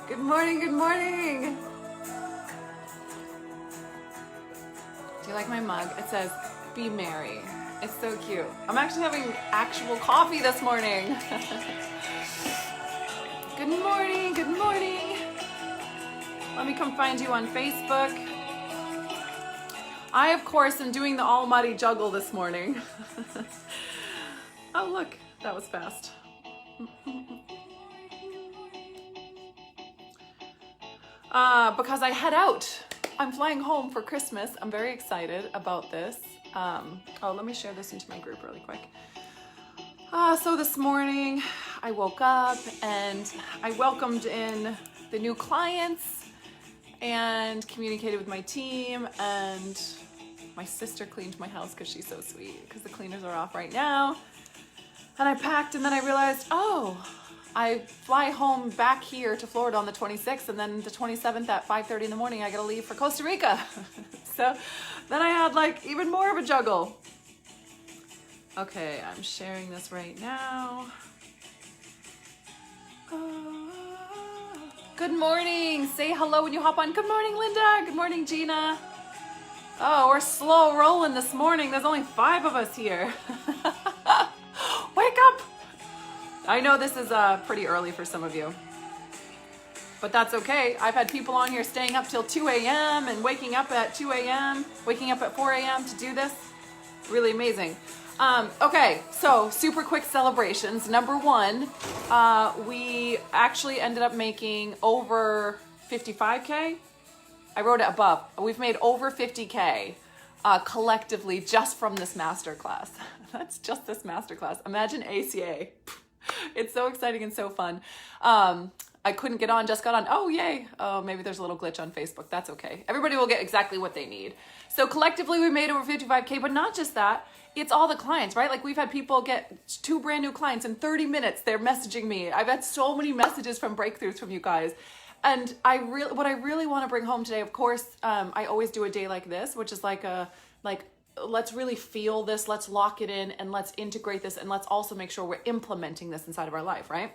Good morning, good morning. Do you like my mug? It says, be merry. It's so cute. I'm actually having actual coffee this morning. Good morning, good morning. Let me come find you on Facebook. I, of course, am doing the almighty juggle this morning. Oh, look, that was fast. Because I head out. I'm flying home for Christmas. I'm very excited about this. Let me share this into my group really quick. So this morning I woke up and I welcomed in the new clients and communicated with my team, and my sister cleaned my house because she's so sweet because the cleaners are off right now. And I packed, and then I realized, I fly home back here to Florida on the 26th, and then the 27th at 5:30 in the morning, I gotta leave for Costa Rica. So then I had like even more of a juggle. Okay, I'm sharing this right now. Good morning. Say hello when you hop on. Good morning, Linda. Good morning, Gina. Oh, we're slow rolling this morning. There's only 5 of us here. Wake up. I know this is pretty early for some of you, but that's okay. I've had people on here staying up till 2 a.m. and waking up at 2 a.m., waking up at 4 a.m. to do this. Really amazing. Okay, so super quick celebrations. Number 1, we actually ended up making over 55K. I wrote it above. We've made over 50K collectively just from this masterclass. That's just this masterclass. Imagine ACA. It's so exciting and so fun. I couldn't get on, just got on. Oh, yay. Oh, maybe there's a little glitch on Facebook. That's okay. Everybody will get exactly what they need. So collectively, we made over 55K, but not just that. It's all the clients, right? Like we've had people get 2 brand new clients in 30 minutes. They're messaging me. I've had so many messages from breakthroughs from you guys. And what I really want to bring home today, of course, I always do a day like this, which is let's really feel this, let's lock it in, and let's integrate this, and let's also make sure we're implementing this inside of our life, right?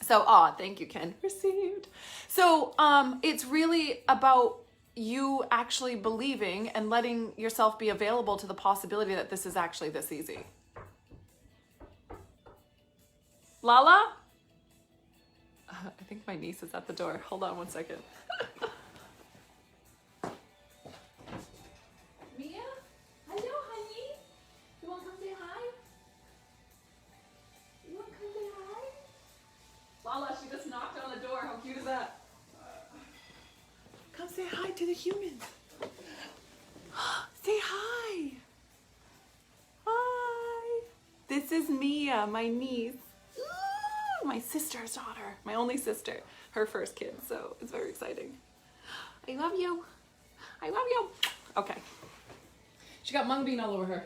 So, thank you, Ken. Received. So, it's really about you actually believing and letting yourself be available to the possibility that this is actually this easy. Lala? I think my niece is at the door. Hold on one second. Mia? Hello, honey. You want to come say hi? You want to come say hi? Lala, she just knocked on the door. How cute is that? Come say hi to the humans. Say hi. Hi. This is Mia, my niece. My sister's daughter, my only sister, her first kid, so it's very exciting. I love you. I love you. Okay. She got mung bean all over her.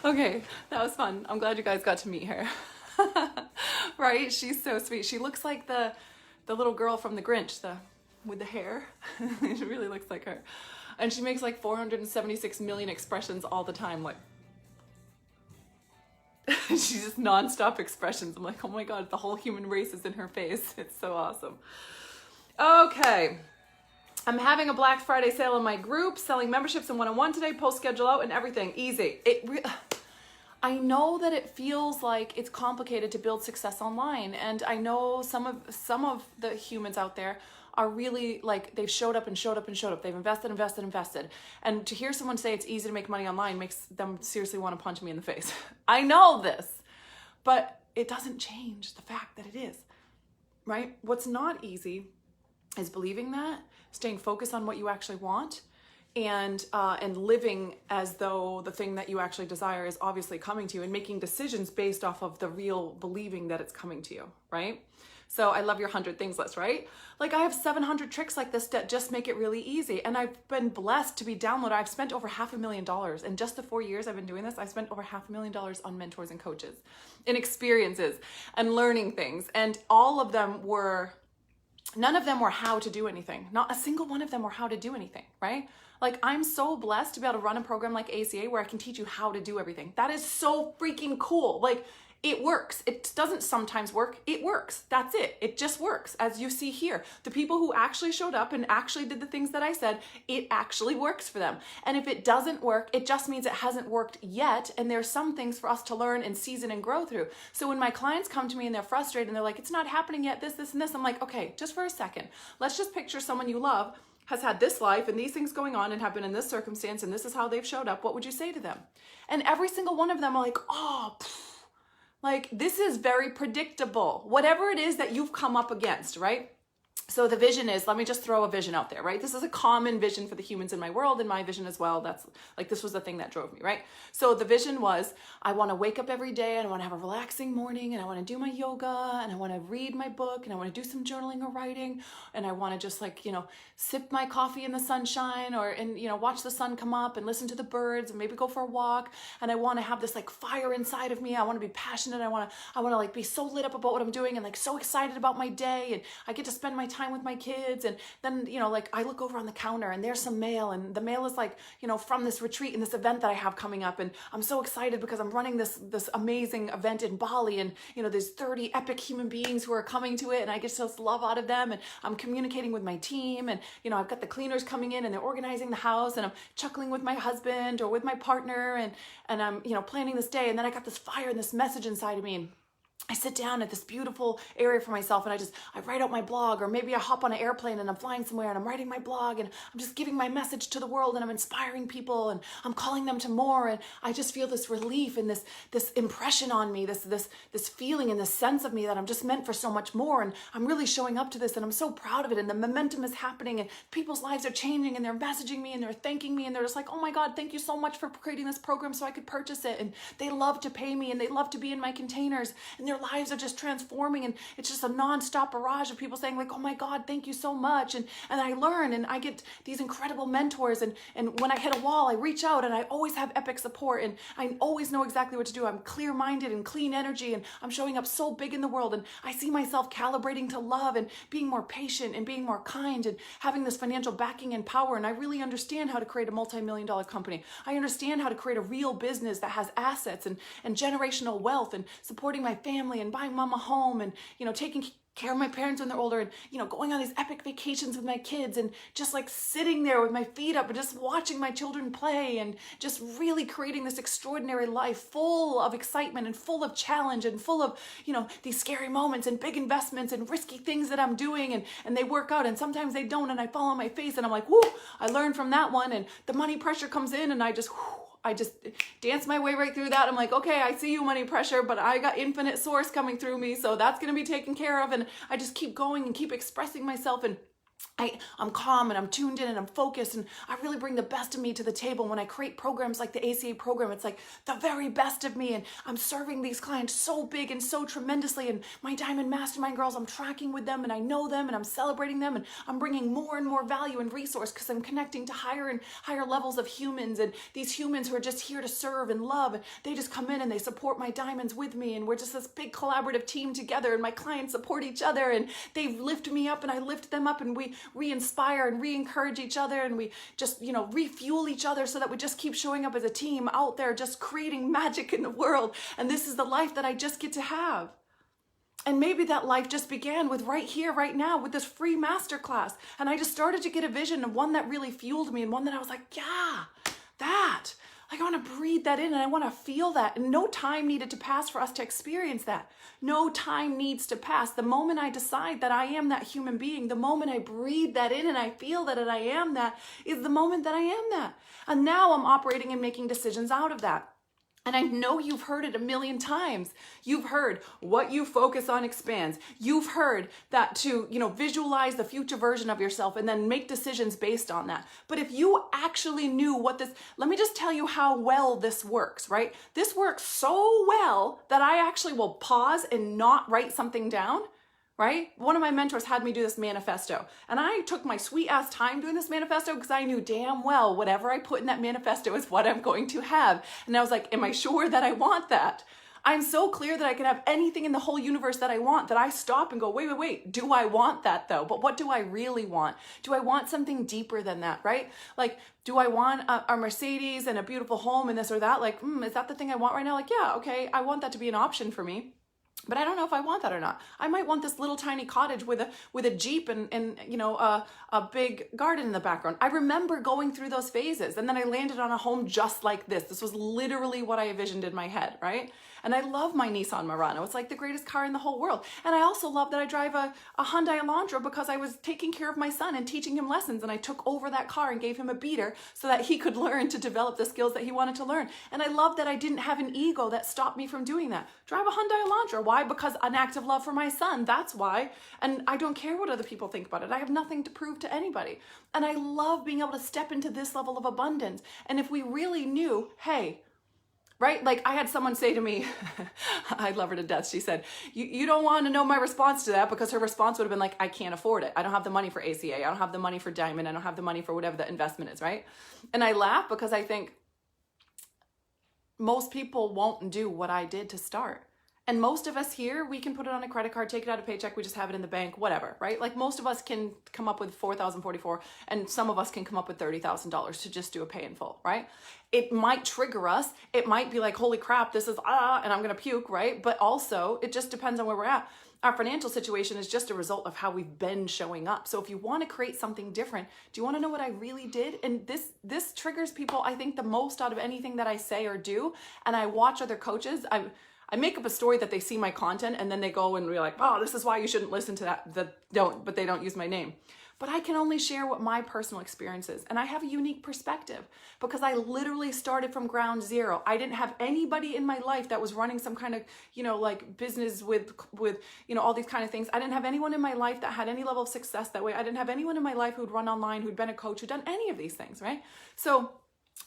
Okay, that was fun. I'm glad you guys got to meet her. Right? She's so sweet. She looks like the little girl from the Grinch, with the hair. She really looks like her. And she makes like 476 million expressions all the time. Like, she's just nonstop expressions. I'm like, oh my God, the whole human race is in her face. It's so awesome. Okay. I'm having a Black Friday sale in my group, selling memberships and one-on-one today, post schedule out and everything. Easy. I know that it feels like it's complicated to build success online, and I know some of the humans out there are really like, they've showed up and showed up and showed up. They've invested. And to hear someone say it's easy to make money online makes them seriously want to punch me in the face. I know this, but it doesn't change the fact that it is, right? What's not easy is believing that, staying focused on what you actually want, and living as though the thing that you actually desire is obviously coming to you, and making decisions based off of the real believing that it's coming to you, right? So I love your 100 things list, right? Like I have 700 tricks like this that just make it really easy. And I've been blessed to be downloaded. I've spent over $500,000 in just the 4 years I've been doing this. I spent over $500,000 on mentors and coaches and experiences and learning things. And all of them were None of them were how to do anything. Not a single one of them were how to do anything, right? Like, I'm so blessed to be able to run a program like ACA where I can teach you how to do everything. That is so freaking cool. Like, it works. It doesn't sometimes work. It works. That's it. It just works. As you see here, the people who actually showed up and actually did the things that I said, it actually works for them. And if it doesn't work, it just means it hasn't worked yet. And there's some things for us to learn and season and grow through. So when my clients come to me and they're frustrated and they're like, it's not happening yet, this, and this, I'm like, okay, just for a second, let's just picture someone you love has had this life and these things going on and have been in this circumstance and this is how they've showed up. What would you say to them? And every single one of them are like, oh, like, this is very predictable. Whatever it is that you've come up against, right? So the vision is, let me just throw a vision out there, right? This is a common vision for the humans in my world and my vision as well. That's like, this was the thing that drove me, right? So the vision was, I want to wake up every day and I want to have a relaxing morning and I want to do my yoga and I want to read my book and I want to do some journaling or writing and I want to just like, sip my coffee in the sunshine and watch the sun come up and listen to the birds and maybe go for a walk. And I want to have this like fire inside of me. I want to be passionate. I want to like be so lit up about what I'm doing and like so excited about my day. And I get to spend my time with my kids. And then, like I look over on the counter and there's some mail and the mail is like, from this retreat and this event that I have coming up. And I'm so excited because I'm running this amazing event in Bali and, there's 30 epic human beings who are coming to it and I get to just love out of them. And I'm communicating with my team and, I've got the cleaners coming in and they're organizing the house and I'm chuckling with my husband or with my partner and I'm, planning this day. And then I got this fire and this message inside of me. And I sit down at this beautiful area for myself and I write out my blog, or maybe I hop on an airplane and I'm flying somewhere and I'm writing my blog and I'm just giving my message to the world and I'm inspiring people and I'm calling them to more. And I just feel this relief and this impression on me, this feeling and this sense of me that I'm just meant for so much more. And I'm really showing up to this and I'm so proud of it. And the momentum is happening and people's lives are changing and they're messaging me and they're thanking me and they're just like, oh my God, thank you so much for creating this program so I could purchase it. And they love to pay me and they love to be in my containers and their lives are just transforming and it's just a non-stop barrage of people saying like, oh my God, thank you so much. And I learn and I get these incredible mentors and when I hit a wall, I reach out and I always have epic support and I always know exactly what to do. I'm clear-minded and clean energy and I'm showing up so big in the world and I see myself calibrating to love and being more patient and being more kind and having this financial backing and power. And I really understand how to create a multi-million-dollar company. I understand how to create a real business that has assets and generational wealth and supporting my family and buying mom a home and, taking care of my parents when they're older and, going on these epic vacations with my kids and just like sitting there with my feet up and just watching my children play and just really creating this extraordinary life full of excitement and full of challenge and full of, these scary moments and big investments and risky things that I'm doing and they work out and sometimes they don't and I fall on my face and I'm like, whoo, I learned from that one and the money pressure comes in and I just dance my way right through that. I'm like, okay, I see you, money pressure, but I got infinite source coming through me. So that's going to be taken care of. And I just keep going and keep expressing myself and I'm calm and I'm tuned in and I'm focused and I really bring the best of me to the table. When I create programs like the ACA program, it's like the very best of me and I'm serving these clients so big and so tremendously and my Diamond Mastermind girls, I'm tracking with them and I know them and I'm celebrating them and I'm bringing more and more value and resource because I'm connecting to higher and higher levels of humans and these humans who are just here to serve and love and they just come in and they support my diamonds with me and we're just this big collaborative team together and my clients support each other and they lift me up and I lift them up and we re-inspire and re-encourage each other and we just, refuel each other so that we just keep showing up as a team out there just creating magic in the world. And this is the life that I just get to have. And maybe that life just began with right here, right now, with this free masterclass. And I just started to get a vision of one that really fueled me and one that I was like, yeah, that. Like I want to breathe that in and I want to feel that. And no time needed to pass for us to experience that. No time needs to pass. The moment I decide that I am that human being, the moment I breathe that in and I feel that I am that is the moment that I am that. And now I'm operating and making decisions out of that. And I know you've heard it a million times. You've heard what you focus on expands. You've heard that to, visualize the future version of yourself and then make decisions based on that. But if you actually knew let me just tell you how well this works, right? This works so well that I actually will pause and not write something down. Right? One of my mentors had me do this manifesto and I took my sweet ass time doing this manifesto because I knew damn well whatever I put in that manifesto is what I'm going to have. And I was like, am I sure that I want that? I'm so clear that I can have anything in the whole universe that I want, that I stop and go, wait, do I want that though? But what do I really want? Do I want something deeper than that, right? Like, do I want a Mercedes and a beautiful home and this or that? Like, is that the thing I want right now? Like, yeah, okay, I want that to be an option for me. But I don't know if I want that or not. I might want this little tiny cottage with a Jeep and you know, a big garden in the background. I remember going through those phases, and then I landed on a home just like this. This was literally what I envisioned in my head, right? And I love my Nissan Murano. It's like the greatest car in the whole world. And I also love that I drive a Hyundai Elantra because I was taking care of my son and teaching him lessons, and I took over that car and gave him a beater so that he could learn to develop the skills that he wanted to learn. And I love that I didn't have an ego that stopped me from doing that. Drive a Hyundai Elantra. Why? Because an act of love for my son. That's why. And I don't care what other people think about it. I have nothing to prove to anybody. And I love being able to step into this level of abundance. And if we really knew, hey, right? Like I had someone say to me, I love her to death. She said, you don't want to know my response to that, because her response would have been like, I can't afford it. I don't have the money for ACA. I don't have the money for Diamond. I don't have the money for whatever the investment is, right? And I laugh because I think most people won't do what I did to start. And most of us here, we can put it on a credit card, take it out of paycheck, we just have it in the bank, whatever, right? Like most of us can come up with $4,044, and some of us can come up with $30,000 to just do a pay in full, right? It might trigger us. It might be like, holy crap, this is and I'm gonna puke, right? But also, it just depends on where we're at. Our financial situation is just a result of how we've been showing up. So if you want to create something different, do you want to know what I really did? And this triggers people, I think, the most out of anything that I say or do. And I watch other coaches. I make up a story that they see my content and then they go and be like, oh, this is why you shouldn't listen to that. But they don't use my name. But I can only share what my personal experience is. And I have a unique perspective because I literally started from ground zero. I didn't have anybody in my life that was running some kind of, you know, like business with, you know, all these kind of things. I didn't have anyone in my life that had any level of success that way. I didn't have anyone in my life who'd run online, who'd been a coach, who'd done any of these things, right? So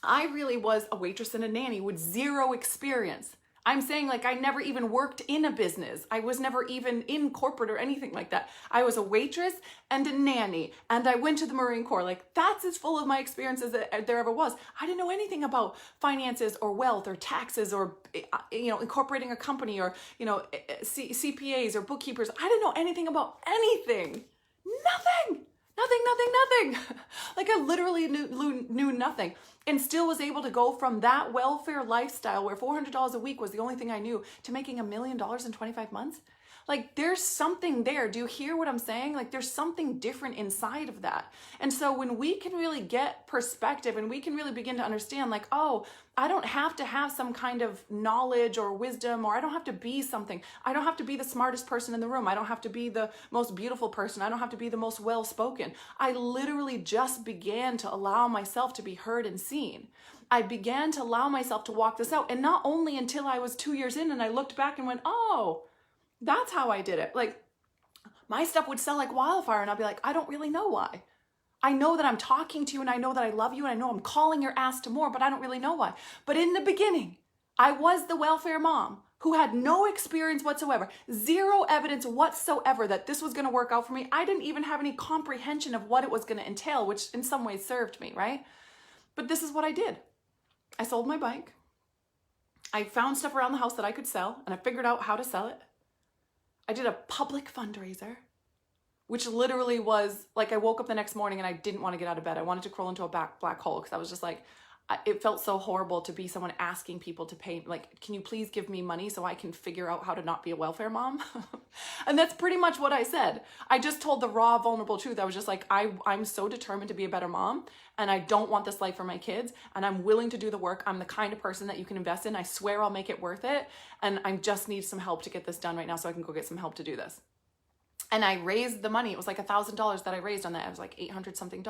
I really was a waitress and a nanny with zero experience. I'm saying, like, I never even worked in a business. I was never even in corporate or anything like that. I was a waitress and a nanny, and I went to the Marine Corps. Like, that's as full of my experience as there ever was. I didn't know anything about finances or wealth or taxes or, you know, incorporating a company or, you know, CPAs or bookkeepers. I didn't know anything about anything. Nothing. Like I literally knew nothing, and still was able to go from that welfare lifestyle where $400 a week was the only thing I knew to making $1 million in 25 months. Like there's something there. Do you hear what I'm saying? Like there's something different inside of that. And so when we can really get perspective and we can really begin to understand like, oh, I don't have to have some kind of knowledge or wisdom, or I don't have to be something. I don't have to be the smartest person in the room. I don't have to be the most beautiful person. I don't have to be the most well-spoken. I literally just began to allow myself to be heard and seen. I began to allow myself to walk this out. And not only until I was 2 years in and I looked back and went, oh, that's how I did it. Like my stuff would sell like wildfire and I'll be like, I don't really know why. I know that I'm talking to you and I know that I love you and I know I'm calling your ass to more, but I don't really know why. But in the beginning, I was the welfare mom who had no experience whatsoever, zero evidence whatsoever that this was going to work out for me. I didn't even have any comprehension of what it was going to entail, which in some ways served me, right? But this is what I did. I sold my bike. I found stuff around the house that I could sell and I figured out how to sell it. I did a public fundraiser, which literally was like I woke up the next morning and I didn't want to get out of bed. I wanted to crawl into a black hole because I was just like, it felt so horrible to be someone asking people to pay, like, can you please give me money so I can figure out how to not be a welfare mom? And that's pretty much what I said. I just told the raw, vulnerable truth. I was just like, I'm so determined to be a better mom and I don't want this life for my kids and I'm willing to do the work. I'm the kind of person that you can invest in. I swear I'll make it worth it. And I just need some help to get this done right now so I can go get some help to do this. And I raised the money. It was like $1,000 that I raised on that. It was like $800 something.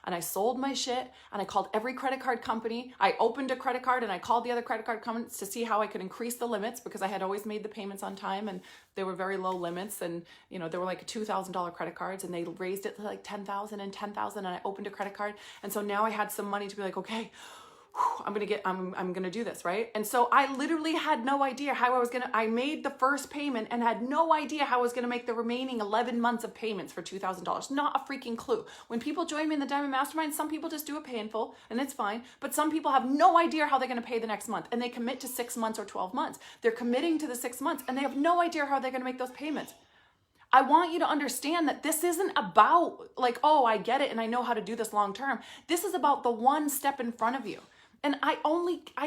And I sold my shit and I called every credit card company. I opened a credit card and I called the other credit card companies to see how I could increase the limits because I had always made the payments on time and they were very low limits. And, you know, they were like $2,000 credit cards and they raised it to like $10,000 and $10,000 and I opened a credit card. And so now I had some money to be like, okay, I'm gonna do this, right? And so I literally had no idea how I made the first payment and had no idea how I was gonna make the remaining 11 months of payments for $2,000. Not a freaking clue. When people join me in the Diamond Mastermind, some people just do it pay in full and it's fine, but some people have no idea how they're gonna pay the next month, and they commit to 6 months or 12 months. They're committing to the 6 months and they have no idea how they're gonna make those payments. I want you to understand that this isn't about like, oh, I get it and I know how to do this long term. This is about the one step in front of you. And I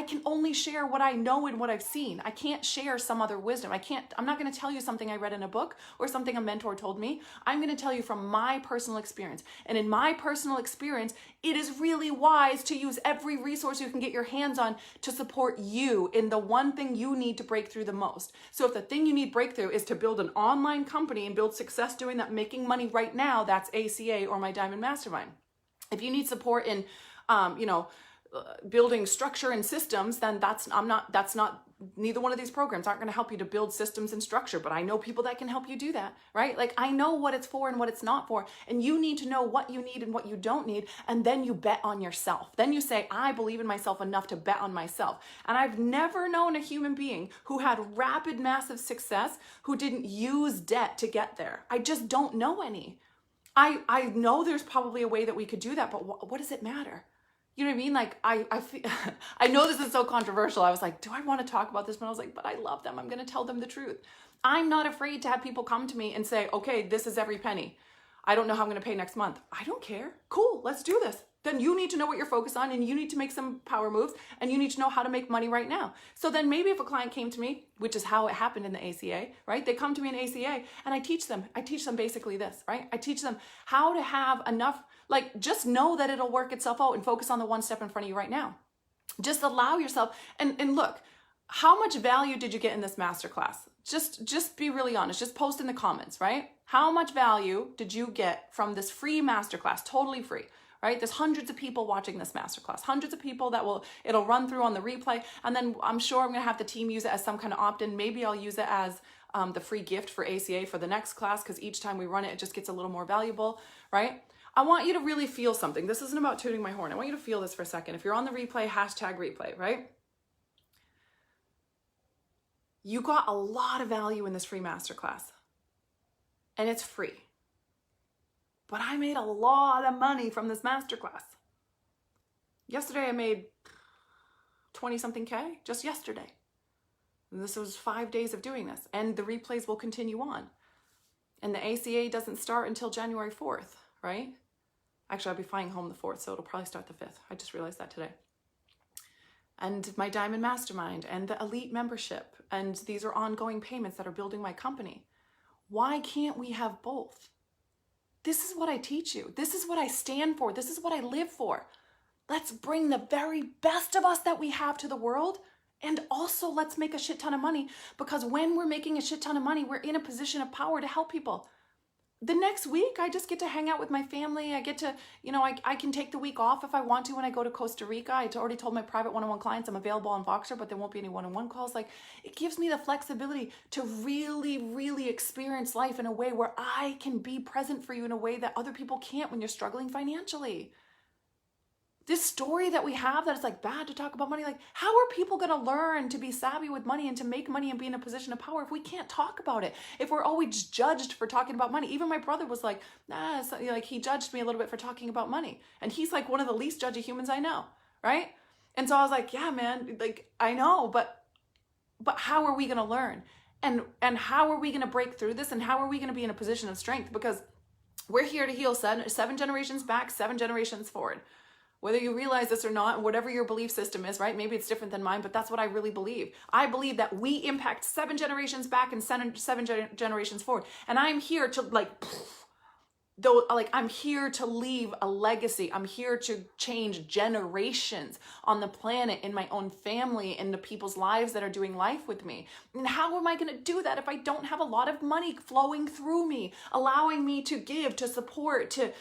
can only share what I know and what I've seen. I can't share some other wisdom. I'm not going to tell you something I read in a book or something a mentor told me. I'm going to tell you from my personal experience. And in my personal experience, it is really wise to use every resource you can get your hands on to support you in the one thing you need to break through the most. So if the thing you need breakthrough is to build an online company and build success doing that, making money right now, that's ACA or my Diamond Mastermind. If you need support in, building structure and systems, then neither one of these programs aren't going to help you to build systems and structure, but I know people that can help you do that, right? Like I know what it's for and what it's not for, and you need to know what you need and what you don't need, and then you bet on yourself. Then you say, I believe in myself enough to bet on myself. And I've never known a human being who had rapid, massive success who didn't use debt to get there. I just don't know any. I know there's probably a way that we could do that, but what does it matter? You know what I mean? Like I feel, I know this is so controversial. I was like, do I want to talk about this? But I was like, but I love them. I'm going to tell them the truth. I'm not afraid to have people come to me and say, okay, this is every penny. I don't know how I'm going to pay next month. I don't care. Cool. Let's do this. Then you need to know what you're focused on, and you need to make some power moves, and you need to know how to make money right now. So then maybe if a client came to me, which is how it happened in the ACA, right? They come to me in ACA and I teach them basically this, right? I teach them how to have enough, like just know that it'll work itself out and focus on the one step in front of you right now. Just allow yourself, and look, how much value did you get in this masterclass? Just be really honest. Just post in the comments, right? How much value did you get from this free masterclass? Totally free, right? There's hundreds of people watching this masterclass, hundreds of people it'll run through on the replay. And then I'm sure I'm going to have the team use it as some kind of opt-in. Maybe I'll use it as the free gift for ACA for the next class, because each time we run it, it just gets a little more valuable, right? I want you to really feel something. This isn't about tooting my horn. I want you to feel this for a second. If you're on the replay, #replay, right? You got a lot of value in this free masterclass, and it's free. But I made a lot of money from this masterclass. Yesterday I made 20 something K, just yesterday. And this was 5 days of doing this, and the replays will continue on. And the ACA doesn't start until January 4th, right? Actually, I'll be flying home the 4th, so it'll probably start the 5th. I just realized that today. And my Diamond Mastermind and the Elite membership, and these are ongoing payments that are building my company. Why can't we have both? This is what I teach you. This is what I stand for. This is what I live for. Let's bring the very best of us that we have to the world, and also let's make a shit ton of money, because when we're making a shit ton of money, we're in a position of power to help people. The next week, I just get to hang out with my family. I get to, I can take the week off if I want to when I go to Costa Rica. I already told my private one-on-one clients I'm available on Voxer, but there won't be any one-on-one calls. Like, it gives me the flexibility to really, really experience life in a way where I can be present for you in a way that other people can't when you're struggling financially. This story that we have that it's like bad to talk about money, like how are people going to learn to be savvy with money and to make money and be in a position of power if we can't talk about it? If we're always judged for talking about money? Even my brother was like, nah, like he judged me a little bit for talking about money. And he's like one of the least judgy humans I know, right? And so I was like, yeah, man, like I know, but how are we going to learn? And how are we going to break through this? And how are we going to be in a position of strength? Because we're here to heal 7 generations back, 7 generations forward. Whether you realize this or not, whatever your belief system is, right? Maybe it's different than mine, but that's what I really believe. I believe that we impact 7 generations back and 7 generations forward. And I'm here to I'm here to leave a legacy. I'm here to change generations on the planet, in my own family, in the people's lives that are doing life with me. And how am I going to do that if I don't have a lot of money flowing through me, allowing me to give, to support, to,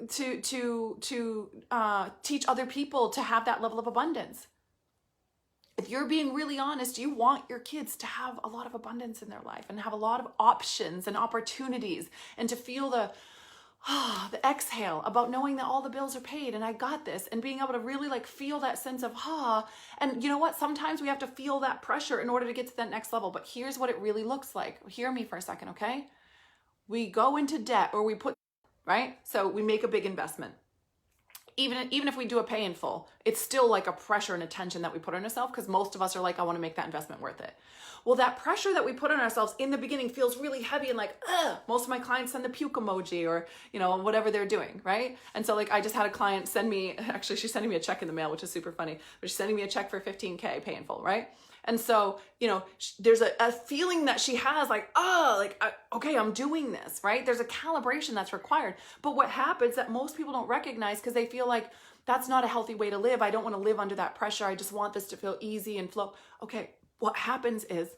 to teach other people to have that level of abundance? If you're being really honest, you want your kids to have a lot of abundance in their life and have a lot of options and opportunities, and to feel the exhale about knowing that all the bills are paid and I got this, and being able to really like feel that sense of and you know what, sometimes we have to feel that pressure in order to get to that next level. But here's what it really looks like. Hear me for a second, okay? We go into debt, or we put, right? So we make a big investment. Even if we do a pay in full, it's still like a pressure and a tension that we put on ourselves, because most of us are like, I want to make that investment worth it. Well, that pressure that we put on ourselves in the beginning feels really heavy and like, ugh. Most of my clients send the puke emoji, or, you know, whatever they're doing, right? And so like, I just had a client send me, actually she's sending me a check in the mail, which is super funny, but she's sending me a check for $15K pay in full, right? And so, you know, there's a feeling that she has like, okay, I'm doing this, right? There's a calibration that's required. But what happens that most people don't recognize, because they feel like that's not a healthy way to live. I don't want to live under that pressure. I just want this to feel easy and flow. Okay, what happens is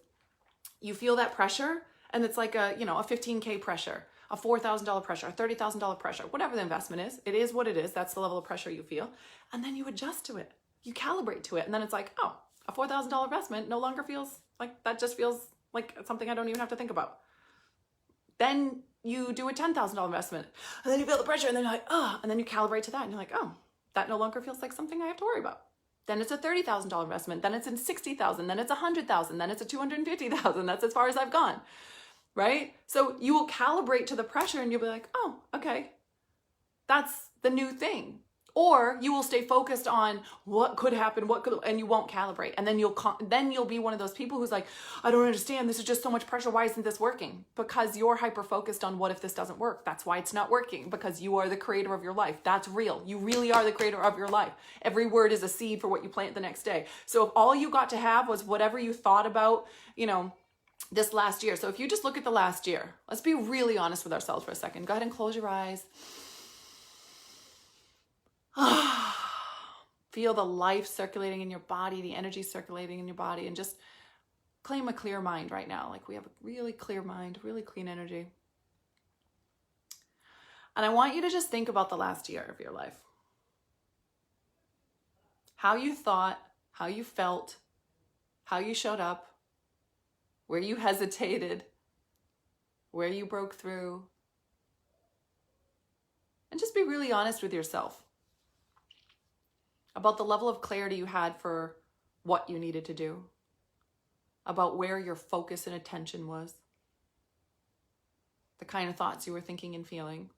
you feel that pressure, and it's like a 15K pressure, a $4,000 pressure, a $30,000 pressure, whatever the investment is. It is what it is. That's the level of pressure you feel. And then you adjust to it. You calibrate to it. And then it's like, oh, a $4,000 investment no longer feels like, that just feels like something I don't even have to think about. Then you do a $10,000 investment, and then you feel the pressure, and then you're like, and then you calibrate to that, and you're like, oh, that no longer feels like something I have to worry about. Then it's a $30,000 investment, then it's in $60,000, then it's $100,000, then it's a $250,000. That's as far as I've gone, right? So you will calibrate to the pressure, and you'll be like, oh, okay, that's the new thing. Or you will stay focused on what could happen, and you won't calibrate. And then you'll be one of those people who's like, I don't understand. This is just so much pressure. Why isn't this working? Because you're hyper focused on what if this doesn't work. That's why it's not working, because you are the creator of your life. That's real. You really are the creator of your life. Every word is a seed for what you plant the next day. So if all you got to have was whatever you thought about, this last year. So if you just look at the last year, let's be really honest with ourselves for a second. Go ahead and close your eyes. Feel the life circulating in your body, the energy circulating in your body, and just claim a clear mind right now. Like, we have a really clear mind, really clean energy. And I want you to just think about the last year of your life. How you thought, how you felt, how you showed up, where you hesitated, where you broke through. And just be really honest with yourself about the level of clarity you had for what you needed to do, about where your focus and attention was, the kind of thoughts you were thinking and feeling.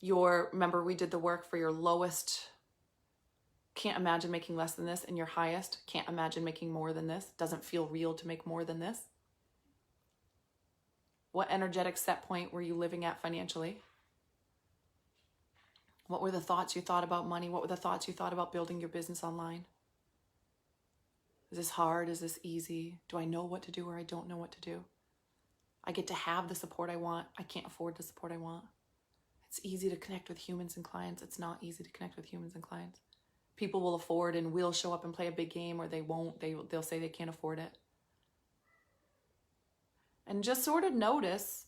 Remember, we did the work for your lowest, can't imagine making less than this, and your highest, can't imagine making more than this, doesn't feel real to make more than this. What energetic set point were you living at financially? What were the thoughts you thought about money? What were the thoughts you thought about building your business online? Is this hard? Is this easy? Do I know what to do, or I don't know what to do? I get to have the support I want. I can't afford the support I want. It's easy to connect with humans and clients. It's not easy to connect with humans and clients. People will afford and will show up and play a big game, or they won't. They'll say they can't afford it. And just sort of notice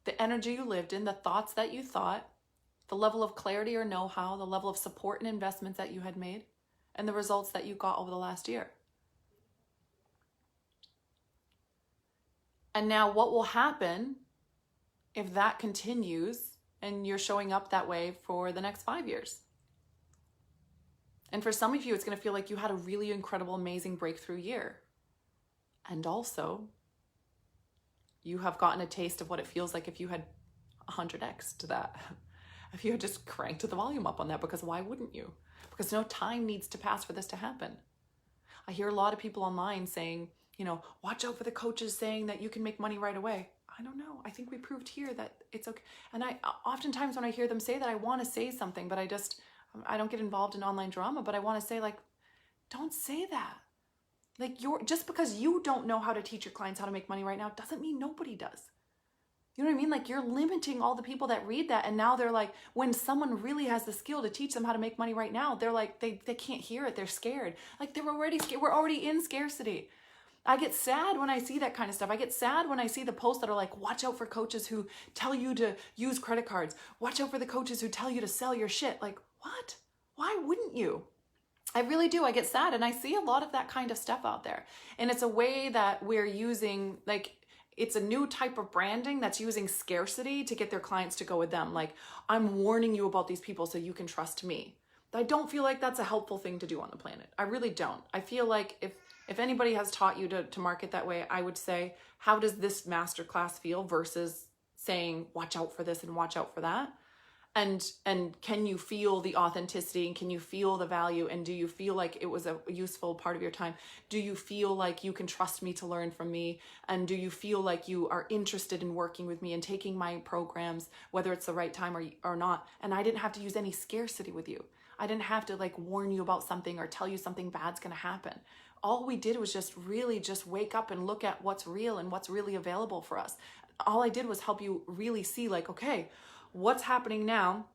the energy you lived in, the thoughts that you thought, the level of clarity or know-how, the level of support and investments that you had made, and the results that you got over the last year. And now what will happen if that continues and you're showing up that way for the next 5 years? And for some of you, it's going to feel like you had a really incredible, amazing breakthrough year. And also, you have gotten a taste of what it feels like if you had 100x to that. If you had just cranked the volume up on that, because why wouldn't you? Because no time needs to pass for this to happen. I hear a lot of people online saying, watch out for the coaches saying that you can make money right away. I don't know. I think we proved here that it's okay. And oftentimes when I hear them say that, I want to say something, but I don't get involved in online drama, but I want to say, like, don't say that. Like, just because you don't know how to teach your clients how to make money right now doesn't mean nobody does. You know what I mean? Like, you're limiting all the people that read that, and now they're like, when someone really has the skill to teach them how to make money right now, they're like, they can't hear it. They're scared. Like, they're already scared. We're already in scarcity. I get sad when I see that kind of stuff. I get sad when I see the posts that are like, watch out for coaches who tell you to use credit cards. Watch out for the coaches who tell you to sell your shit. Like, what? Why wouldn't you? I really do. I get sad, and I see a lot of that kind of stuff out there. And it's a way that we're using, like, it's a new type of branding that's using scarcity to get their clients to go with them. Like, I'm warning you about these people so you can trust me. I don't feel like that's a helpful thing to do on the planet. I really don't. I feel like if anybody has taught you to market that way, I would say, how does this masterclass feel versus saying, watch out for this and watch out for that? And can you feel the authenticity, and can you feel the value, and do you feel like it was a useful part of your time? Do you feel like you can trust me to learn from me? And do you feel like you are interested in working with me and taking my programs, whether it's the right time or not? And I didn't have to use any scarcity with you. I didn't have to like warn you about something or tell you something bad's going to happen. All we did was just really just wake up and look at what's real and what's really available for us. All I did was help you really see, like, okay, what's happening now?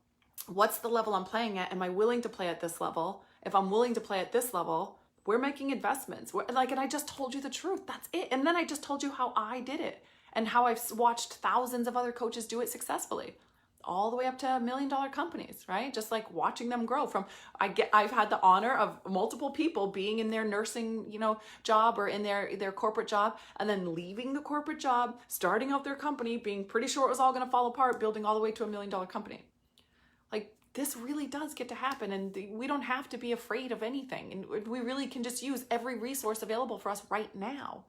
What's the level I'm playing at? Am I willing to play at this level? If I'm willing to play at this level, we're making investments. And I just told you the truth. That's it. And then I just told you how I did it and how I've watched thousands of other coaches do it successfully, all the way up to $1 million companies, right? Just like watching them grow from, I've had the honor of multiple people being in their nursing, job or in their corporate job, and then leaving the corporate job, starting out their company, being pretty sure it was all going to fall apart, building all the way to $1 million company. Like, this really does get to happen, and we don't have to be afraid of anything. And we really can just use every resource available for us right now.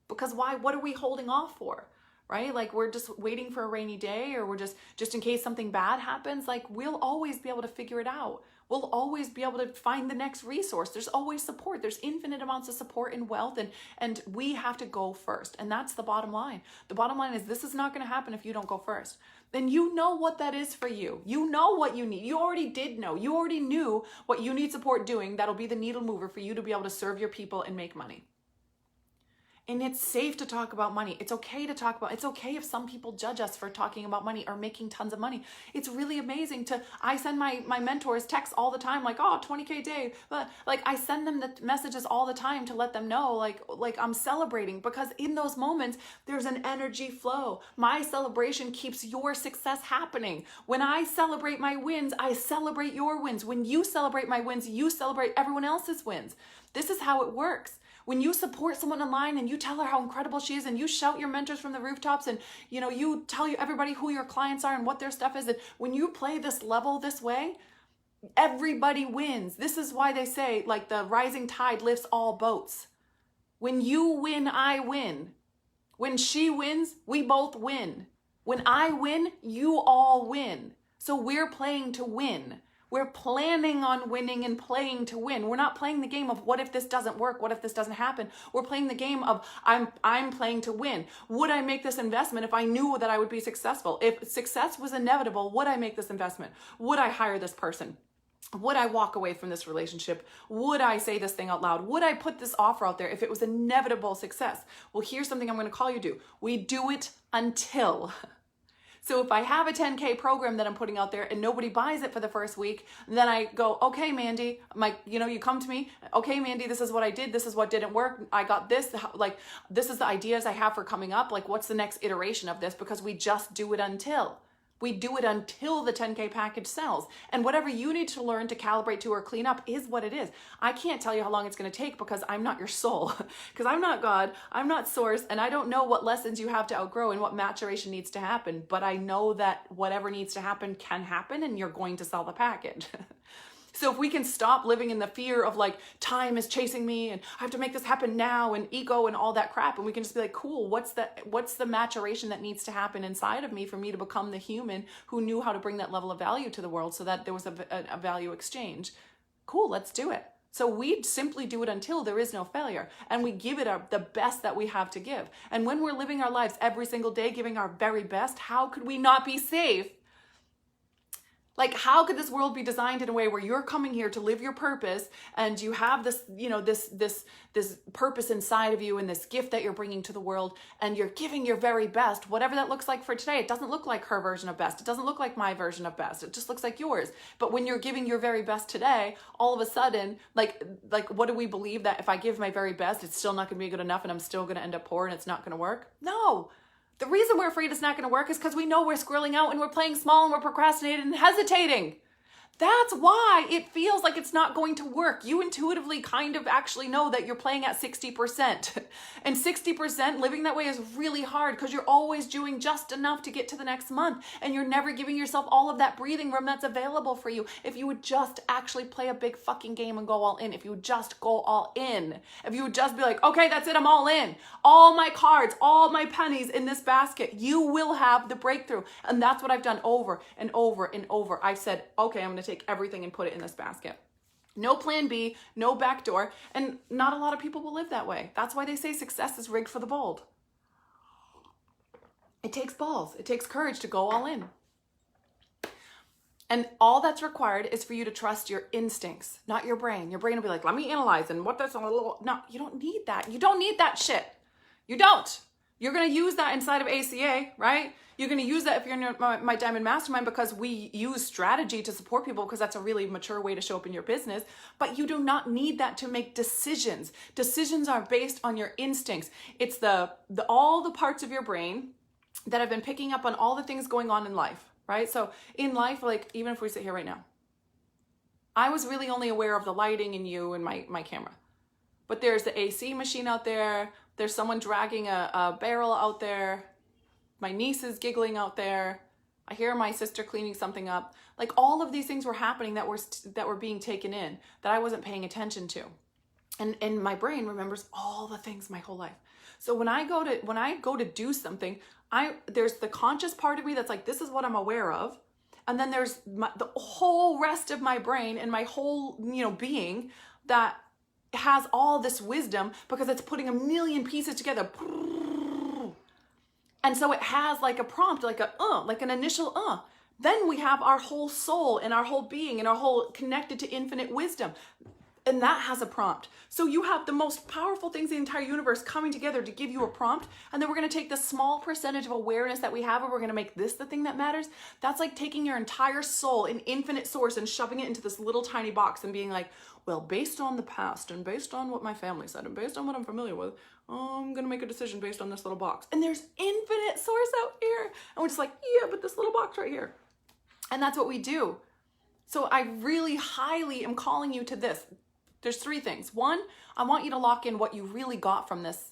Because why? What are we holding off for? Right? Like, we're just waiting for a rainy day, or we're just in case something bad happens. Like, we'll always be able to figure it out. We'll always be able to find the next resource. There's always support. There's infinite amounts of support and wealth, and we have to go first. And that's the bottom line. The bottom line is, this is not going to happen if you don't go first. Then you know what that is for you. You know what you need. You already did know. You already knew what you need support doing. That'll be the needle mover for you to be able to serve your people and make money. And it's safe to talk about money. It's okay to talk about, it's okay if some people judge us for talking about money or making tons of money. It's really amazing I send my mentors texts all the time, like, oh, 20K day. But like, I send them the messages all the time to let them know, like I'm celebrating, because in those moments, there's an energy flow. My celebration keeps your success happening. When I celebrate my wins, I celebrate your wins. When you celebrate my wins, you celebrate everyone else's wins. This is how it works. When you support someone online and you tell her how incredible she is, and you shout your mentors from the rooftops, and you tell everybody who your clients are and what their stuff is, and when you play this level this way, everybody wins. This is why they say, like, the rising tide lifts all boats. When you win, I win. When she wins, we both win. When I win, you all win. So we're playing to win. We're planning on winning and playing to win. We're not playing the game of what if this doesn't work? What if this doesn't happen? We're playing the game of I'm playing to win. Would I make this investment if I knew that I would be successful? If success was inevitable, would I make this investment? Would I hire this person? Would I walk away from this relationship? Would I say this thing out loud? Would I put this offer out there if it was inevitable success? Well, here's something I'm going to call you to. We do it until. So if I have a 10K program that I'm putting out there and nobody buys it for the first week, then I go, okay, Mandy, you come to me. Okay, Mandy, this is what I did. This is what didn't work. I got this. Like, this is the ideas I have for coming up. Like, what's the next iteration of this? Because we just do it until. We do it until the 10K package sells. And whatever you need to learn to calibrate to or clean up is what it is. I can't tell you how long it's going to take, because I'm not your soul, because I'm not God, I'm not source, and I don't know what lessons you have to outgrow and what maturation needs to happen. But I know that whatever needs to happen can happen, and you're going to sell the package. So if we can stop living in the fear of, like, time is chasing me and I have to make this happen now, and ego and all that crap, and we can just be like, cool, what's the maturation that needs to happen inside of me for me to become the human who knew how to bring that level of value to the world so that there was a value exchange? Cool, let's do it. So we simply do it until there is no failure, and we give it the best that we have to give. And when we're living our lives every single day giving our very best, how could we not be safe? Like, how could this world be designed in a way where you're coming here to live your purpose, and you have this, this purpose inside of you and this gift that you're bringing to the world, and you're giving your very best, whatever that looks like for today. It doesn't look like her version of best. It doesn't look like my version of best. It just looks like yours. But when you're giving your very best today, all of a sudden, like what do we believe, that if I give my very best, it's still not going to be good enough and I'm still going to end up poor and it's not going to work? No. The reason we're afraid it's not going to work is because we know we're squirreling out and we're playing small and we're procrastinating and hesitating. That's why it feels like it's not going to work. You intuitively kind of actually know that you're playing at 60%. And 60% living that way is really hard because you're always doing just enough to get to the next month. And you're never giving yourself all of that breathing room that's available for you. If you would just actually play a big fucking game and go all in. If you would just go all in. If you would just be like, okay, that's it, I'm all in. All my cards, all my pennies in this basket. You will have the breakthrough. And that's what I've done over and over and over. I've said, okay, I'm going to take everything and put it in this basket. No plan B, no backdoor, and not a lot of people will live that way. That's why they say success is rigged for the bold. It takes balls. It takes courage to go all in. And all that's required is for you to trust your instincts, not your brain. Your brain will be like, let me analyze and what that's a little, no, you don't need that. You don't need that shit. You don't. You're going to use that inside of ACA, right? You're going to use that if you're in my Diamond Mastermind because we use strategy to support people because that's a really mature way to show up in your business. But you do not need that to make decisions. Decisions are based on your instincts. It's all the parts of your brain that have been picking up on all the things going on in life, right? So in life, like even if we sit here right now, I was really only aware of the lighting and you and my camera. But there's the AC machine out there. There's someone dragging a barrel out there. My niece is giggling out there. I hear my sister cleaning something up. Like all of these things were happening that were being taken in that I wasn't paying attention to. And my brain remembers all the things my whole life. So when I go to do something, there's the conscious part of me that's like, this is what I'm aware of. And then there's the whole rest of my brain and my whole, being that has all this wisdom because it's putting a million pieces together. And so it has like a prompt, like an initial Then we have our whole soul and our whole being and our whole connected to infinite wisdom. And that has a prompt. So you have the most powerful things in the entire universe coming together to give you a prompt. And then we're going to take the small percentage of awareness that we have and we're going to make this the thing that matters. That's like taking your entire soul, an infinite source, and shoving it into this little tiny box and being like, well, based on the past and based on what my family said and based on what I'm familiar with, I'm going to make a decision based on this little box. And there's infinite source out here. And we're just like, yeah, but this little box right here. And that's what we do. So I really highly am calling you to this. There's 3 things. 1, I want you to lock in what you really got from this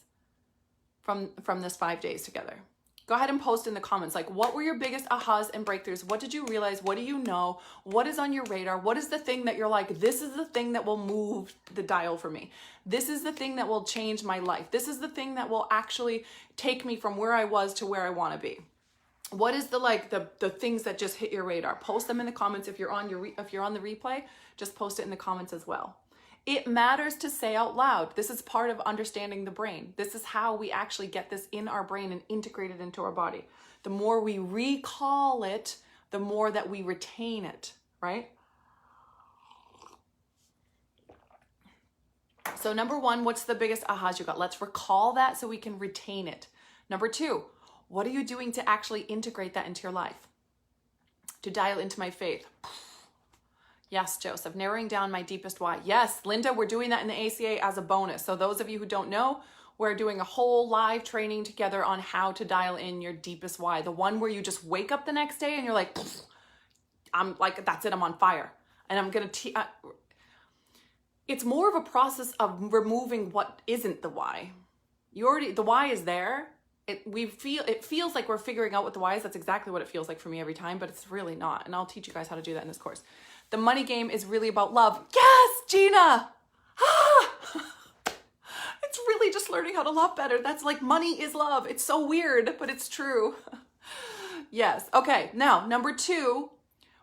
5 days together. Go ahead and post in the comments, like, what were your biggest ahas and breakthroughs? What did you realize? What do you know? What is on your radar? What is the thing that you're like, this is the thing that will move the dial for me. This is the thing that will change my life. This is the thing that will actually take me from where I was to where I want to be. What is the things that just hit your radar? Post them in the comments. If you're on the replay, just post it in the comments as well. It matters to say out loud. This is part of understanding the brain. This is how we actually get this in our brain and integrate it into our body. The more we recall it, the more that we retain it, right? So number 1, what's the biggest ahas you got? Let's recall that so we can retain it. Number 2, what are you doing to actually integrate that into your life? To dial into my faith. Yes, Joseph, narrowing down my deepest why. Yes, Linda, we're doing that in the ACA as a bonus. So those of you who don't know, we're doing a whole live training together on how to dial in your deepest why. The one where you just wake up the next day and you're like, I'm like, that's it, I'm on fire. And I'm going to it's more of a process of removing what isn't the why. The why is there. It feels like we're figuring out what the why is. That's exactly what it feels like for me every time, but it's really not. And I'll teach you guys how to do that in this course. The money game is really about love. Yes, Gina. It's really just learning how to love better. That's like money is love. It's so weird, but it's true. Yes. Okay. Now, number 2,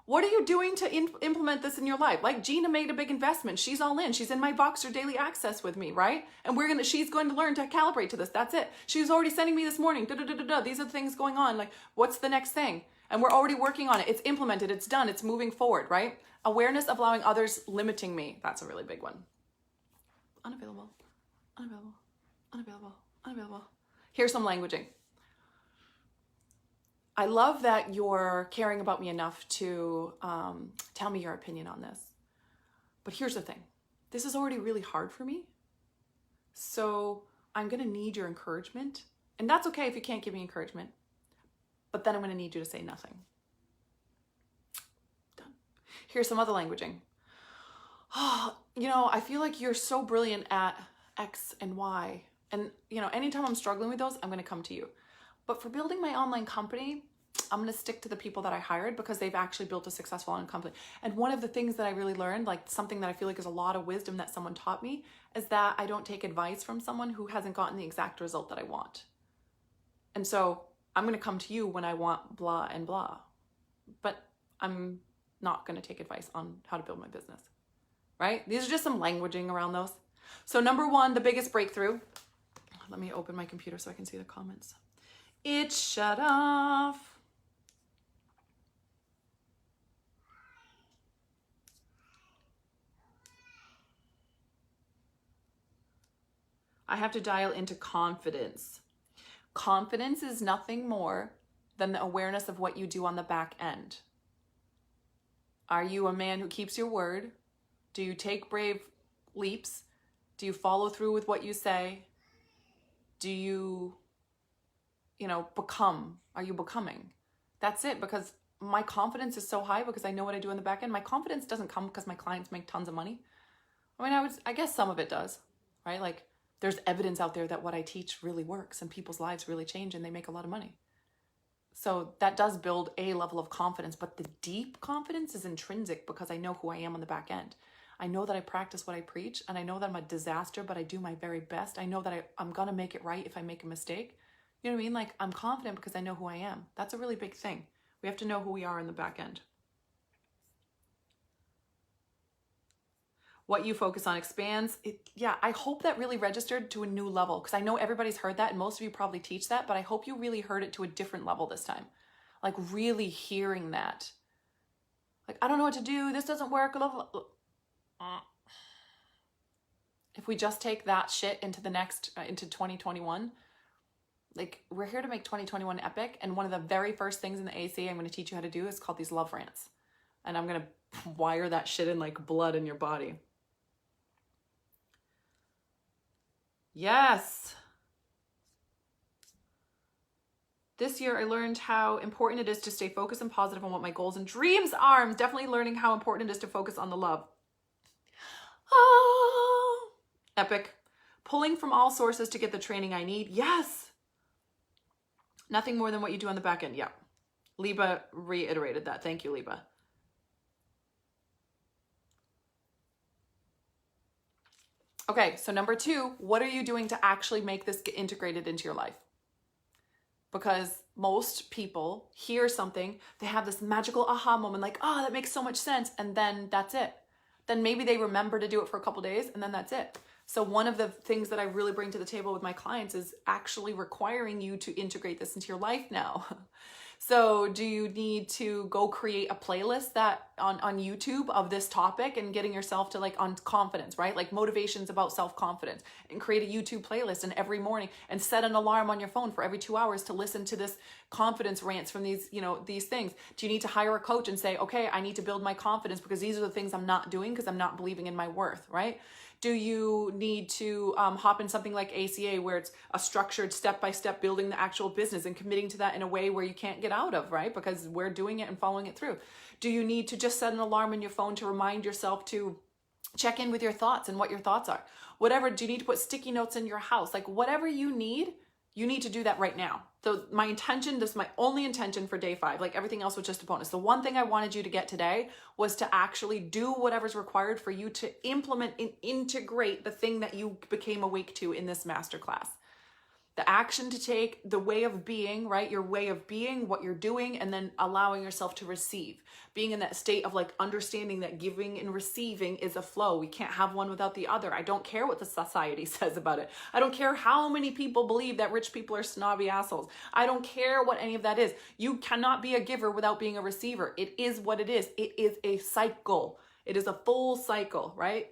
what are you doing to implement this in your life? Like Gina made a big investment. She's all in. She's in my Voxer daily access with me, right? And she's going to learn to calibrate to this. That's it. She was already sending me this morning. These are the things going on. Like, what's the next thing? And we're already working on it. It's implemented. It's done. It's moving forward, right? Awareness of allowing others limiting me. That's a really big one. Unavailable, unavailable, unavailable, unavailable. Here's some languaging. I love that you're caring about me enough to tell me your opinion on this. But here's the thing. This is already really hard for me. So I'm going to need your encouragement. And that's okay if you can't give me encouragement. But then I'm going to need you to say nothing. Done. Here's some other languaging. Oh, you know, I feel like you're so brilliant at X and Y. And, you know, anytime I'm struggling with those, I'm going to come to you. But for building my online company, I'm going to stick to the people that I hired because they've actually built a successful online company. And one of the things that I really learned, like something that I feel like is a lot of wisdom that someone taught me, is that I don't take advice from someone who hasn't gotten the exact result that I want. And so I'm going to come to you when I want blah and blah. But I'm not going to take advice on how to build my business. Right? These are just some languaging around those. So number one, the biggest breakthrough. Let me open my computer so I can see the comments. It shut off. I have to dial into confidence. Confidence is nothing more than the awareness of what you do on the back end. Are you a man who keeps your word? Do you take brave leaps? Do you follow through with what you say? Do you, become? Are you becoming? That's it, because my confidence is so high because I know what I do in the back end. My confidence doesn't come because my clients make tons of money. I mean, I guess some of it does, right? Like there's evidence out there that what I teach really works and people's lives really change and they make a lot of money. So that does build a level of confidence, but the deep confidence is intrinsic because I know who I am on the back end. I know that I practice what I preach, and I know that I'm a disaster, but I do my very best. I know that I'm going to make it right if I make a mistake. You know what I mean? Like I'm confident because I know who I am. That's a really big thing. We have to know who we are in the back end. What you focus on expands. I hope that really registered to a new level because I know everybody's heard that and most of you probably teach that, but I hope you really heard it to a different level this time. Like really hearing that. Like, I don't know what to do. This doesn't work. If we just take that shit into the next, into 2021, like we're here to make 2021 epic. And one of the very first things in the AC I'm going to teach you how to do is called these love rants. And I'm going to wire that shit in like blood in your body. Yes. This year I learned how important it is to stay focused and positive on what my goals and dreams are. I'm definitely learning how important it is to focus on the love. Oh, epic. Pulling from all sources to get the training I need. Yes. Nothing more than what you do on the back end. Yeah. Liba reiterated that. Thank you, Liba. Okay, so number two, what are you doing to actually make this get integrated into your life? Because most people hear something, they have this magical aha moment, like, oh, that makes so much sense, and then that's it. Then maybe they remember to do it for a couple days, and then that's it. So one of the things that I really bring to the table with my clients is actually requiring you to integrate this into your life now. So do you need to go create a playlist that on YouTube of this topic and getting yourself to like on confidence, right? Like motivations about self-confidence, and create a YouTube playlist and every morning and set an alarm on your phone for every 2 hours to listen to this confidence rants from these, these things. Do you need to hire a coach and say, okay, I need to build my confidence because these are the things I'm not doing because I'm not believing in my worth, right? Do you need to hop in something like ACA where it's a structured step-by-step building the actual business and committing to that in a way where you can't get out of, right? Because we're doing it and following it through. Do you need to just set an alarm on your phone to remind yourself to check in with your thoughts and what your thoughts are? Whatever, do you need to put sticky notes in your house? Like whatever you need to do that right now. So my intention, this is my only intention for day 5, like everything else was just a bonus. The one thing I wanted you to get today was to actually do whatever's required for you to implement and integrate the thing that you became awake to in this masterclass. The action to take, the way of being, right? Your way of being, what you're doing, and then allowing yourself to receive. Being in that state of like understanding that giving and receiving is a flow. We can't have one without the other. I don't care what the society says about it. I don't care how many people believe that rich people are snobby assholes. I don't care what any of that is. You cannot be a giver without being a receiver. It is what it is. It is a cycle. It is a full cycle, right?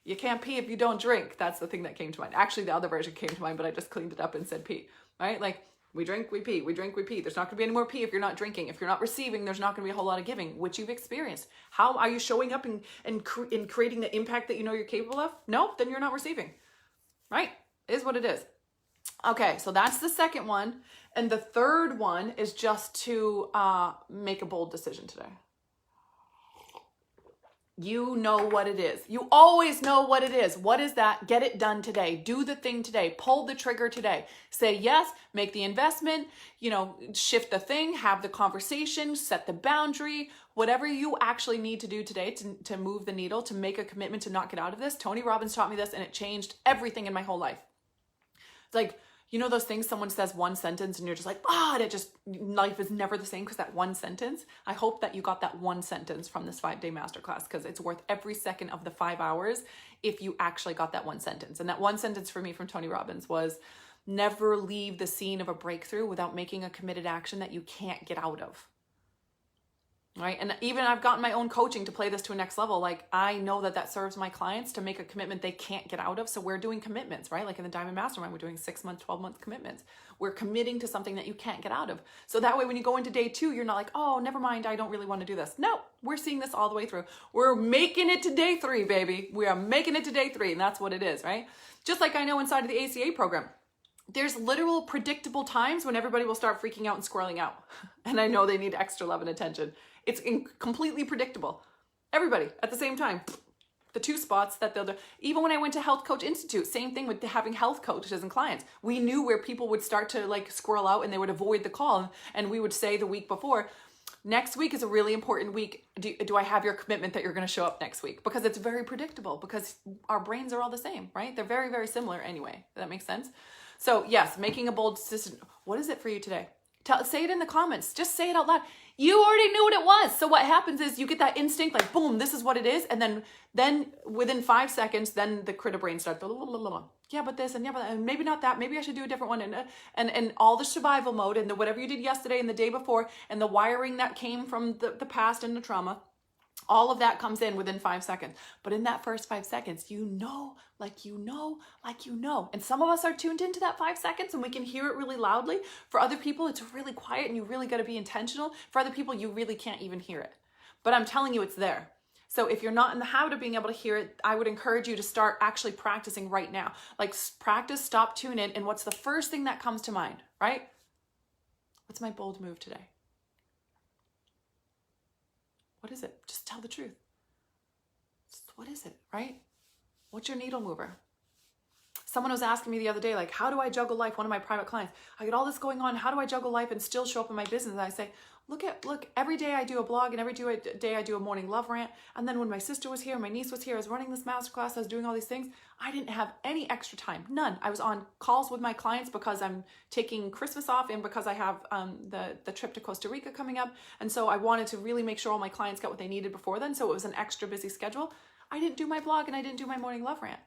You can't pee if you don't drink. That's the thing that came to mind. Actually, the other version came to mind, but I just cleaned it up and said pee, right? Like we drink, we pee, we drink, we pee. There's not gonna be any more pee if you're not drinking. If you're not receiving, there's not gonna be a whole lot of giving, which you've experienced. How are you showing up and creating the impact that you know you're capable of? No, then you're not receiving, right? It is what it is. Okay, so that's the second one. And the third one is just to make a bold decision today. You know what it is. You always know what it is. What is that? Get it done today. Do the thing today. Pull the trigger today. Say yes, make the investment, shift the thing, have the conversation, set the boundary, whatever you actually need to do today to move the needle, to make a commitment to not get out of this. Tony Robbins taught me this and it changed everything in my whole life. It's like, those things someone says one sentence and you're just like, life is never the same because that one sentence. I hope that you got that one sentence from this 5-day masterclass, because it's worth every second of the 5 hours if you actually got that one sentence. And that one sentence for me from Tony Robbins was, never leave the scene of a breakthrough without making a committed action that you can't get out of. Right? And even I've gotten my own coaching to play this to a next level. Like, I know that serves my clients to make a commitment they can't get out of. So we're doing commitments, right? Like in the Diamond Mastermind, we're doing 6-month, 12-month commitments. We're committing to something that you can't get out of. So that way, when you go into day 2, you're not like, oh, never mind, I don't really want to do this. No, we're seeing this all the way through. We're making it to day 3, baby. We are making it to day 3. And that's what it is, right? Just like I know inside of the ACA program, there's literal predictable times when everybody will start freaking out and squirreling out. And I know they need extra love and attention. It's completely predictable. Everybody at the same time. The 2 spots that they'll do. Even when I went to Health Coach Institute, same thing with having health coaches and clients. We knew where people would start to like squirrel out and they would avoid the call. And we would say the week before, next week is a really important week. Do I have your commitment that you're going to show up next week? Because it's very predictable, because our brains are all the same, right? They're very, very similar anyway. Does that make sense? So yes, making a bold decision. What is it for you today? Say it in the comments. Just say it out loud. You already knew what it was. So what happens is you get that instinct, like, boom, this is what it is. And then within 5 seconds, then the critter brain starts, yeah, but this and yeah, but and maybe not that. Maybe I should do a different one. And all the survival mode and whatever you did yesterday and the day before and the wiring that came from the past and the trauma, all of that comes in within 5 seconds. But in that first 5 seconds, you know. And some of us are tuned into that 5 seconds and we can hear it really loudly. For other people, it's really quiet and you really got to be intentional. For other people, you really can't even hear it. But I'm telling you, it's there. So if you're not in the habit of being able to hear it, I would encourage you to start actually practicing right now. Like, practice, stop, tune in. And what's the first thing that comes to mind, right? What's my bold move today? What is it? Just tell the truth. What is it, right? What's your needle mover? Someone was asking me the other day, like, how do I juggle life? One of my private clients. I get all this going on. How do I juggle life and still show up in my business? And I say, look, every day I do a blog and every day I do a morning love rant. And then when my sister was here, my niece was here, I was running this masterclass, I was doing all these things. I didn't have any extra time, none. I was on calls with my clients because I'm taking Christmas off and because I have the trip to Costa Rica coming up. And so I wanted to really make sure all my clients got what they needed before then. So it was an extra busy schedule. I didn't do my blog and I didn't do my morning love rant.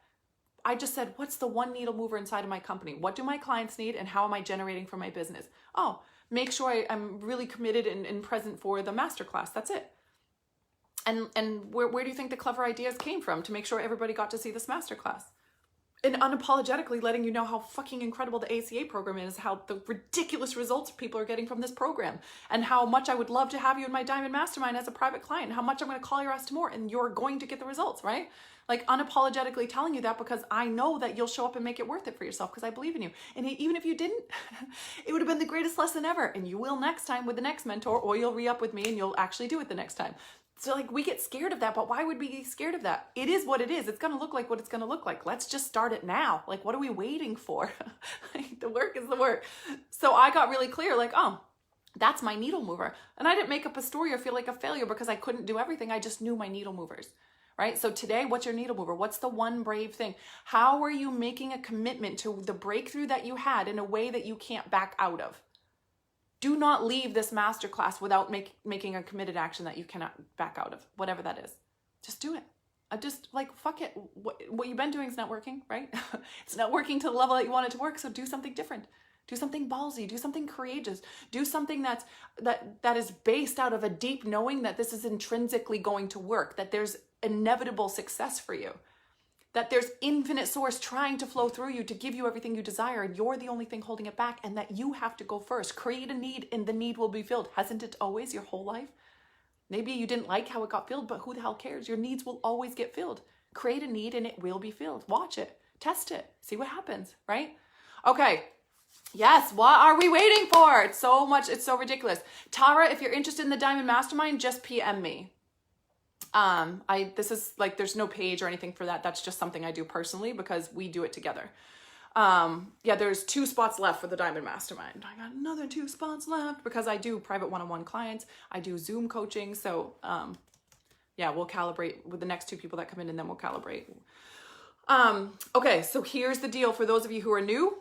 I just said, what's the one needle mover inside of my company? What do my clients need and how am I generating for my business? Oh, make sure I'm really committed and present for the masterclass. That's it. And where do you think the clever ideas came from to make sure everybody got to see this masterclass? And unapologetically letting you know how fucking incredible the ACA program is, how the ridiculous results people are getting from this program, and how much I would love to have you in my Diamond Mastermind as a private client, and how much I'm going to call your ass tomorrow and you're going to get the results, right? Like, unapologetically telling you that because I know that you'll show up and make it worth it for yourself because I believe in you. And even if you didn't, it would have been the greatest lesson ever. And you will next time with the next mentor, or you'll re-up with me and you'll actually do it the next time. So like, we get scared of that, but why would we be scared of that? It is what it is. It's going to look like what it's going to look like. Let's just start it now. Like, what are we waiting for? Like, the work is the work. So I got really clear, like, oh, that's my needle mover. And I didn't make up a story or feel like a failure because I couldn't do everything. I just knew my needle movers, right? So today, what's your needle mover? What's the one brave thing? How are you making a commitment to the breakthrough that you had in a way that you can't back out of? Do not leave this masterclass without making a committed action that you cannot back out of, whatever that is. Just do it. Just like, fuck it. What you've been doing is not working, right? It's not working to the level that you want it to work. So do something different. Do something ballsy. Do something courageous. Do something that is based out of a deep knowing that this is intrinsically going to work, that there's inevitable success for you, that there's infinite source trying to flow through you to give you everything you desire, and you're the only thing holding it back, and that you have to go first. Create a need and the need will be filled. Hasn't it always your whole life? Maybe you didn't like how it got filled, but who the hell cares? Your needs will always get filled. Create a need and it will be filled. Watch it. Test it. See what happens, right? Okay. Yes, what are we waiting for? It's so ridiculous. Tara, if you're interested in the Diamond Mastermind, just PM me. This is like, there's no page or anything for that. That's just something I do personally because we do it together. Yeah, there's 2 spots left for the Diamond Mastermind. I got another 2 spots left because I do private one-on-one clients. I do Zoom coaching. So, yeah, we'll calibrate with the next 2 people that come in, and then we'll calibrate. Okay, so here's the deal for those of you who are new.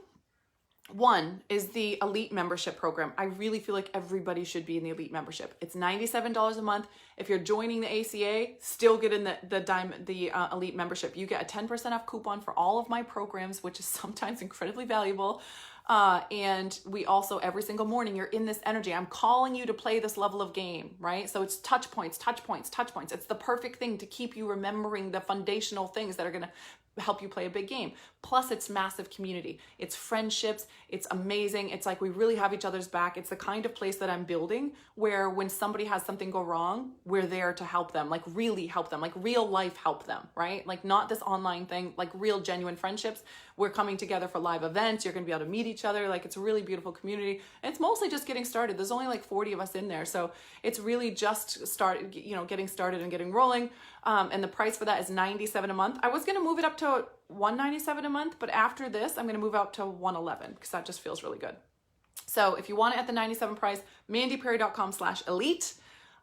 1 is the elite membership program. I really feel like everybody should be in the elite membership. It's $97 a month. If you're joining the ACA, still get in the elite membership. You get a 10% off coupon for all of my programs, which is sometimes incredibly valuable. And we also, every single morning, you're in this energy. I'm calling you to play this level of game, right? So it's touch points, touch points, touch points. It's the perfect thing to keep you remembering the foundational things that are going to help you play a big game. Plus it's massive community. It's friendships. It's amazing. It's like we really have each other's back. It's the kind of place that I'm building where when somebody has something go wrong, we're there to help them, like really help them, like real life help them, right? Like not this online thing, like real genuine friendships. We're coming together for live events. You're going to be able to meet each other. Like it's a really beautiful community. And it's mostly just getting started. There's only like 40 of us in there. So it's really just getting started and getting rolling. And the price for that is $97 a month. I was going to move it up to $197 a month, but after this, I'm going to move out to $111 because that just feels really good. So if you want it at the $97 price, mandyperry.com/elite.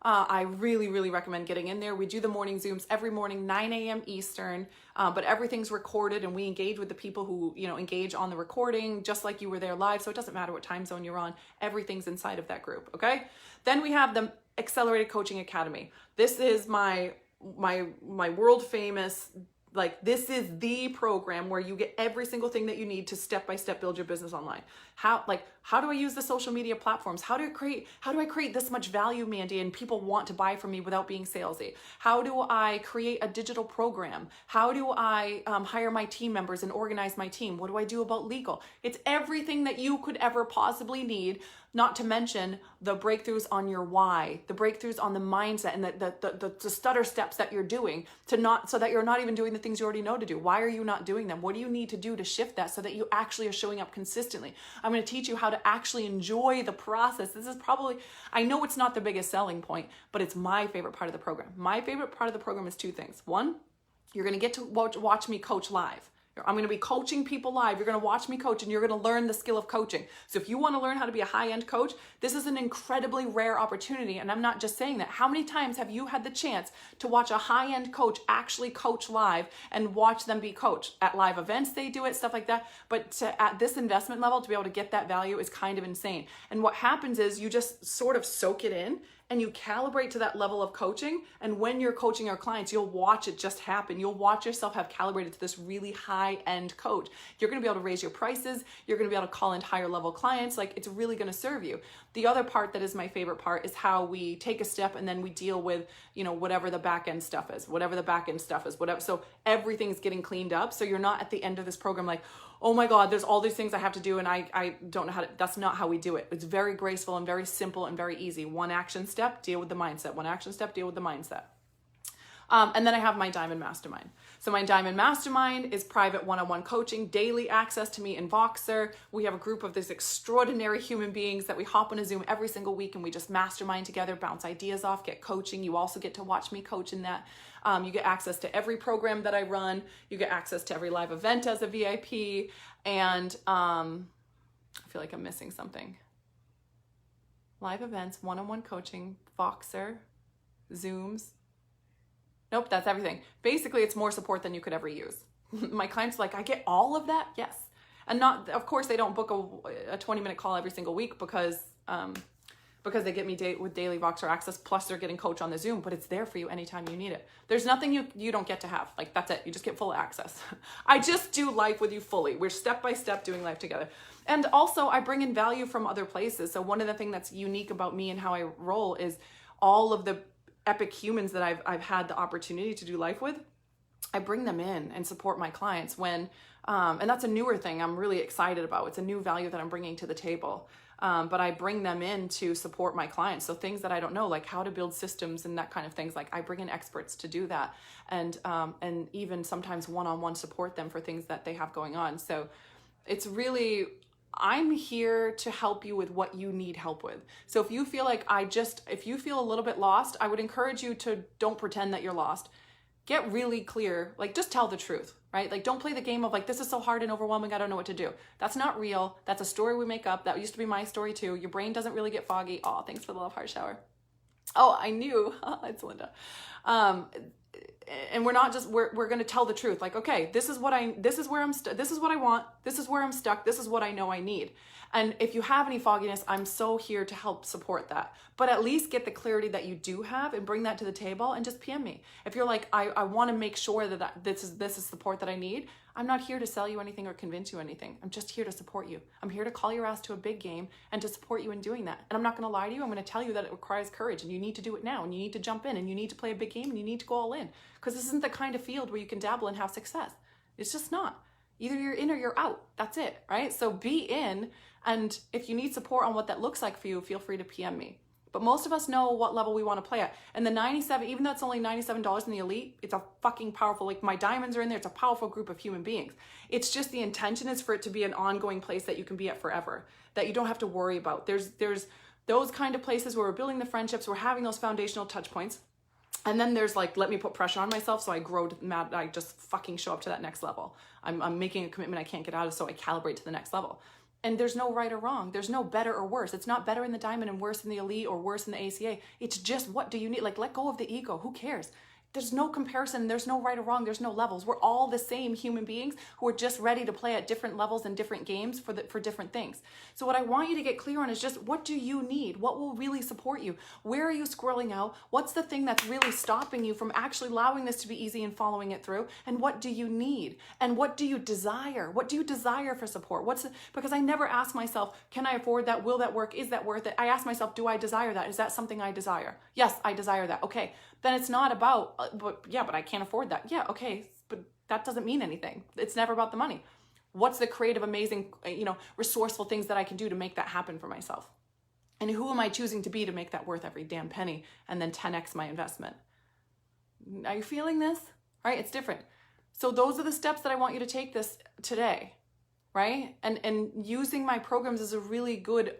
I really, really recommend getting in there. We do the morning Zooms every morning, 9 a.m. Eastern, but everything's recorded and we engage with the people who, engage on the recording, just like you were there live. So it doesn't matter what time zone you're on. Everything's inside of that group. Okay. Then we have the Accelerated Coaching Academy. This is my world famous, this is the program where you get every single thing that you need to step-by-step build your business online. How do I use the social media platforms? How do I create this much value, Mandy, and people want to buy from me without being salesy? How do I create a digital program? How do I hire my team members and organize my team? What do I do about legal? It's everything that you could ever possibly need, not to mention the breakthroughs on your why, the breakthroughs on the mindset and the stutter steps that you're doing so that you're not even doing the things you already know to do. Why are you not doing them? What do you need to do to shift that so that you actually are showing up consistently? I'm going to teach you how to actually enjoy the process. This is probably, I know it's not the biggest selling point, but it's my favorite part of the program. My favorite part of the program is 2 things. 1, you're going to get to watch me coach live. I'm going to be coaching people live. You're going to watch me coach and you're going to learn the skill of coaching. So if you want to learn how to be a high-end coach, this is an incredibly rare opportunity. And I'm not just saying that. How many times have you had the chance to watch a high-end coach actually coach live and watch them be coached? At live events, they do it, stuff like that. But at this investment level, to be able to get that value is kind of insane. And what happens is you just sort of soak it in and you calibrate to that level of coaching. And when you're coaching our clients, you'll watch it just happen. You'll watch yourself have calibrated to this really high-end coach. You're going to be able to raise your prices. You're going to be able to call in higher level clients. Like it's really going to serve you. The other part that is my favorite part is how we take a step and then we deal with, whatever the back end stuff is, whatever. So everything's getting cleaned up. So you're not at the end of this program like, oh my God, there's all these things I have to do and I don't know how to, that's not how we do it. It's very graceful and very simple and very easy. 1 action step, deal with the mindset. 1 action step, deal with the mindset. And then I have my Diamond Mastermind. So my Diamond Mastermind is private one-on-one coaching, daily access to me in Voxer. We have a group of these extraordinary human beings that we hop on a Zoom every single week and we just mastermind together, bounce ideas off, get coaching. You also get to watch me coach in that. You get access to every program that I run. You get access to every live event as a VIP. And I feel like I'm missing something. Live events, one-on-one coaching, Voxer, Zooms. Nope, that's everything. Basically, it's more support than you could ever use. My clients are like, I get all of that? Yes. And not, of course, they don't book a 20-minute call every single week because they get me with daily Voxer access, plus they're getting coach on the Zoom, but it's there for you anytime you need it. There's nothing you don't get to have. Like, that's it. You just get full access. I just do life with you fully. We're step by step doing life together. And also, I bring in value from other places. So one of the things that's unique about me and how I roll is all of the epic humans that I've had the opportunity to do life with. I bring them in and support my clients when, and that's a newer thing I'm really excited about. It's a new value that I'm bringing to the table. But I bring them in to support my clients. So things that I don't know, like how to build systems and that kind of things, like I bring in experts to do that. And even sometimes one-on-one support them for things that they have going on. So it's really, I'm here to help you with what you need help with. So if you feel like if you feel a little bit lost, I would encourage you to don't pretend that you're lost. Get really clear, like just tell the truth, right? Like don't play the game of like, this is so hard and overwhelming, I don't know what to do. That's not real. That's a story we make up. That used to be my story too. Your brain doesn't really get foggy. Oh, thanks for the love heart shower. Oh, I knew. It's Linda. And we're not just, we're going to tell the truth. Like, okay, this is what I want. This is where I'm stuck. This is what I know I need. And if you have any fogginess, I'm so here to help support that. But at least get the clarity that you do have and bring that to the table and just PM me. If you're like, I want to make sure that this is support that I need. I'm not here to sell you anything or convince you anything. I'm just here to support you. I'm here to call your ass to a big game and to support you in doing that. And I'm not going to lie to you. I'm going to tell you that it requires courage and you need to do it now and you need to jump in and you need to play a big game and you need to go all in, because this isn't the kind of field where you can dabble and have success. It's just not. Either you're in or you're out. That's it, right? So be in, and if you need support on what that looks like for you, feel free to PM me. But most of us know what level we want to play at. And the 97, even though it's only $97 in the elite, it's a fucking powerful, like my diamonds are in there. It's a powerful group of human beings. It's just the intention is for it to be an ongoing place that you can be at forever, that you don't have to worry about. There's those kind of places where we're building the friendships, we're having those foundational touch points. And then there's like, let me put pressure on myself so I grow to mad, I just fucking show up to that next level. I'm making a commitment I can't get out of, so I calibrate to the next level. And there's no right or wrong. There's no better or worse. It's not better in the diamond and worse in the elite or worse in the ACA. It's just, what do you need? Like, let go of the ego. Who cares? There's no comparison. There's no right or wrong. There's no levels. We're all the same human beings who are just ready to play at different levels and different games for different things. So what I want you to get clear on is just, what do you need? What will really support you? Where are you squirreling out? What's the thing that's really stopping you from actually allowing this to be easy and following it through? And what do you need? And what do you desire? What do you desire for support? Because I never ask myself, can I afford that? Will that work? Is that worth it? I ask myself, do I desire that? Is that something I desire? Yes, I desire that. Okay. Then it's not about, but I can't afford that. Yeah, okay, but that doesn't mean anything. It's never about the money. What's the creative, amazing, resourceful things that I can do to make that happen for myself? And who am I choosing to be to make that worth every damn penny and then 10x my investment? Are you feeling this? Right? It's different. So those are the steps that I want you to take this today, right? And using my programs is a really good,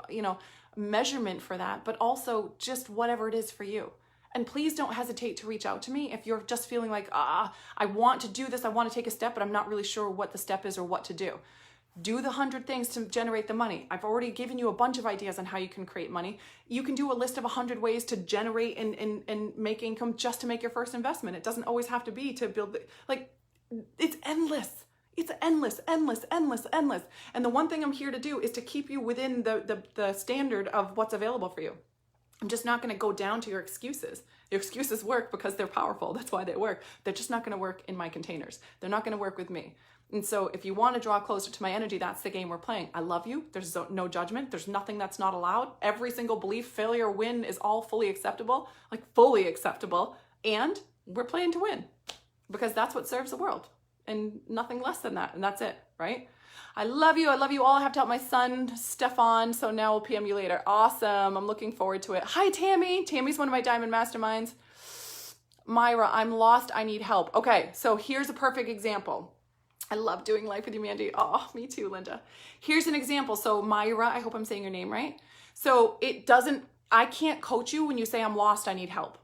measurement for that, but also just whatever it is for you. And please don't hesitate to reach out to me if you're just feeling like, I want to do this, I want to take a step, but I'm not really sure what the step is or what to do. Do the 100 things to generate the money. I've already given you a bunch of ideas on how you can create money. You can do a list of 100 ways to generate and make income just to make your first investment. It doesn't always have to be to build, it's endless. It's endless. And the one thing I'm here to do is to keep you within the standard of what's available for you. I'm just not going to go down to your excuses. Your excuses work because they're powerful. That's why they work. They're just not going to work in my containers. They're not going to work with me. And so if you want to draw closer to my energy, that's the game we're playing. I love you. There's no judgment. There's nothing that's not allowed. Every single belief, failure, win is all fully acceptable, fully acceptable. And we're playing to win because that's what serves the world and nothing less than that. And that's it, right? I love you. I love you all. I have to help my son, Stefan. So now we'll PM you later. Awesome. I'm looking forward to it. Hi, Tammy. Tammy's one of my diamond masterminds. Myra, I'm lost. I need help. Okay. So here's a perfect example. I love doing life with you, Mandy. Oh, me too, Linda. Here's an example. So Myra, I hope I'm saying your name right. So I can't coach you when you say I'm lost. I need help.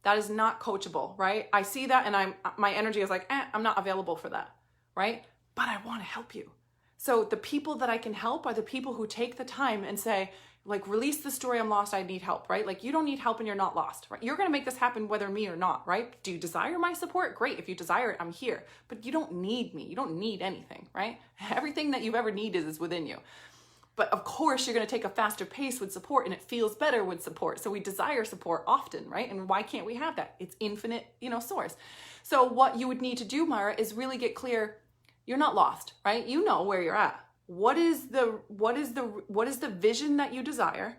That is not coachable, right? I see that and my energy is like, I'm not available for that, right? But I want to help you. So the people that I can help are the people who take the time and say, release the story, I'm lost, I need help, right? You don't need help and you're not lost, right? You're going to make this happen whether me or not, right? Do you desire my support? Great. If you desire it, I'm here. But you don't need me. You don't need anything, right? Everything that you've ever needed is within you. But of course, you're going to take a faster pace with support and it feels better with support. So we desire support often, right? And why can't we have that? It's infinite, source. So what you would need to do, Myra, is really get clear. You're not lost, right? You know where you're at. What is the vision that you desire?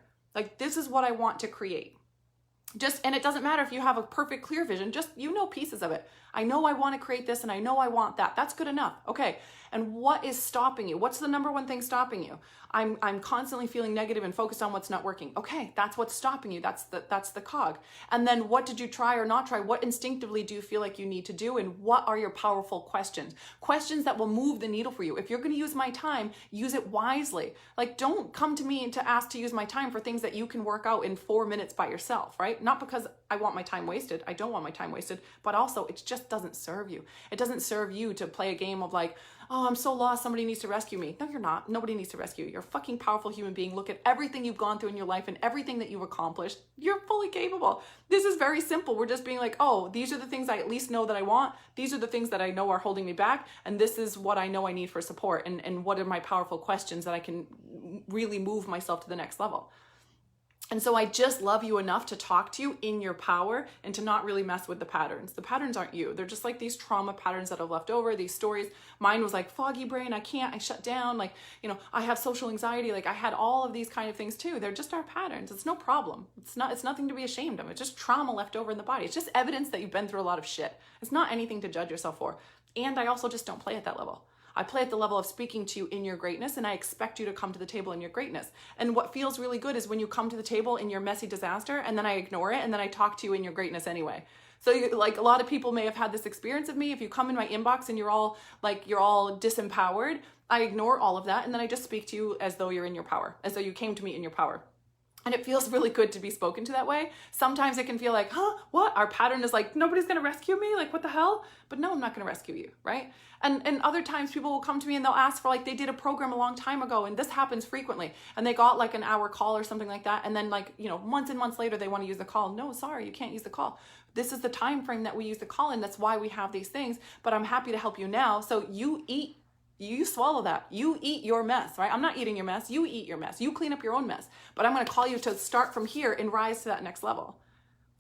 This is what I want to create. And it doesn't matter if you have a perfect clear vision, just, pieces of it. I know I want to create this and I know I want that. That's good enough. Okay. And what is stopping you? What's the number one thing stopping you? I'm constantly feeling negative and focused on what's not working. Okay, that's what's stopping you. That's the cog. And then what did you try or not try? What instinctively do you feel like you need to do? And what are your powerful questions? Questions that will move the needle for you. If you're going to use my time, use it wisely. Like, don't come to me to ask to use my time for things that you can work out in 4 minutes by yourself, right? Not because I want my time wasted. I don't want my time wasted, but also it just doesn't serve you. It doesn't serve you to play a game of like, oh, I'm so lost, somebody needs to rescue me. No, you're not. Nobody needs to rescue you. You're a fucking powerful human being. Look at everything you've gone through in your life and everything that you've accomplished. You're fully capable. This is very simple. We're just being like, oh, these are the things I at least know that I want. These are the things that I know are holding me back. And this is what I know I need for support. And what are my powerful questions that I can really move myself to the next level. And so I just love you enough to talk to you in your power and to not really mess with the patterns. The patterns aren't you. They're just like these trauma patterns that I've left over, these stories. Mine was like foggy brain. I can't, I shut down. Like, you know, I have social anxiety. Like I had all of these kind of things too. They're just our patterns. It's no problem. It's nothing to be ashamed of. It's just trauma left over in the body. It's just evidence that you've been through a lot of shit. It's not anything to judge yourself for. And I also just don't play at that level. I play at the level of speaking to you in your greatness, and I expect you to come to the table in your greatness. And what feels really good is when you come to the table in your messy disaster, and then I ignore it, and then I talk to you in your greatness anyway. So like a lot of people may have had this experience of me. If you come in my inbox and you're all disempowered, I ignore all of that, and then I just speak to you as though you're in your power, as though you came to me in your power. And it feels really good to be spoken to that way. Sometimes it can feel like, huh, what? Our pattern is like, nobody's going to rescue me? Like, what the hell? But no, I'm not going to rescue you, right? And other times people will come to me and they'll ask for like, they did a program a long time ago, and this happens frequently. And they got like an hour call or something like that. And then like, you know, months and months later, they want to use the call. No, sorry, you can't use the call. This is the time frame that we use the call in. That's why we have these things. But I'm happy to help you now. So you swallow that. You eat your mess, right? I'm not eating your mess. You eat your mess. You clean up your own mess. But I'm going to call you to start from here and rise to that next level.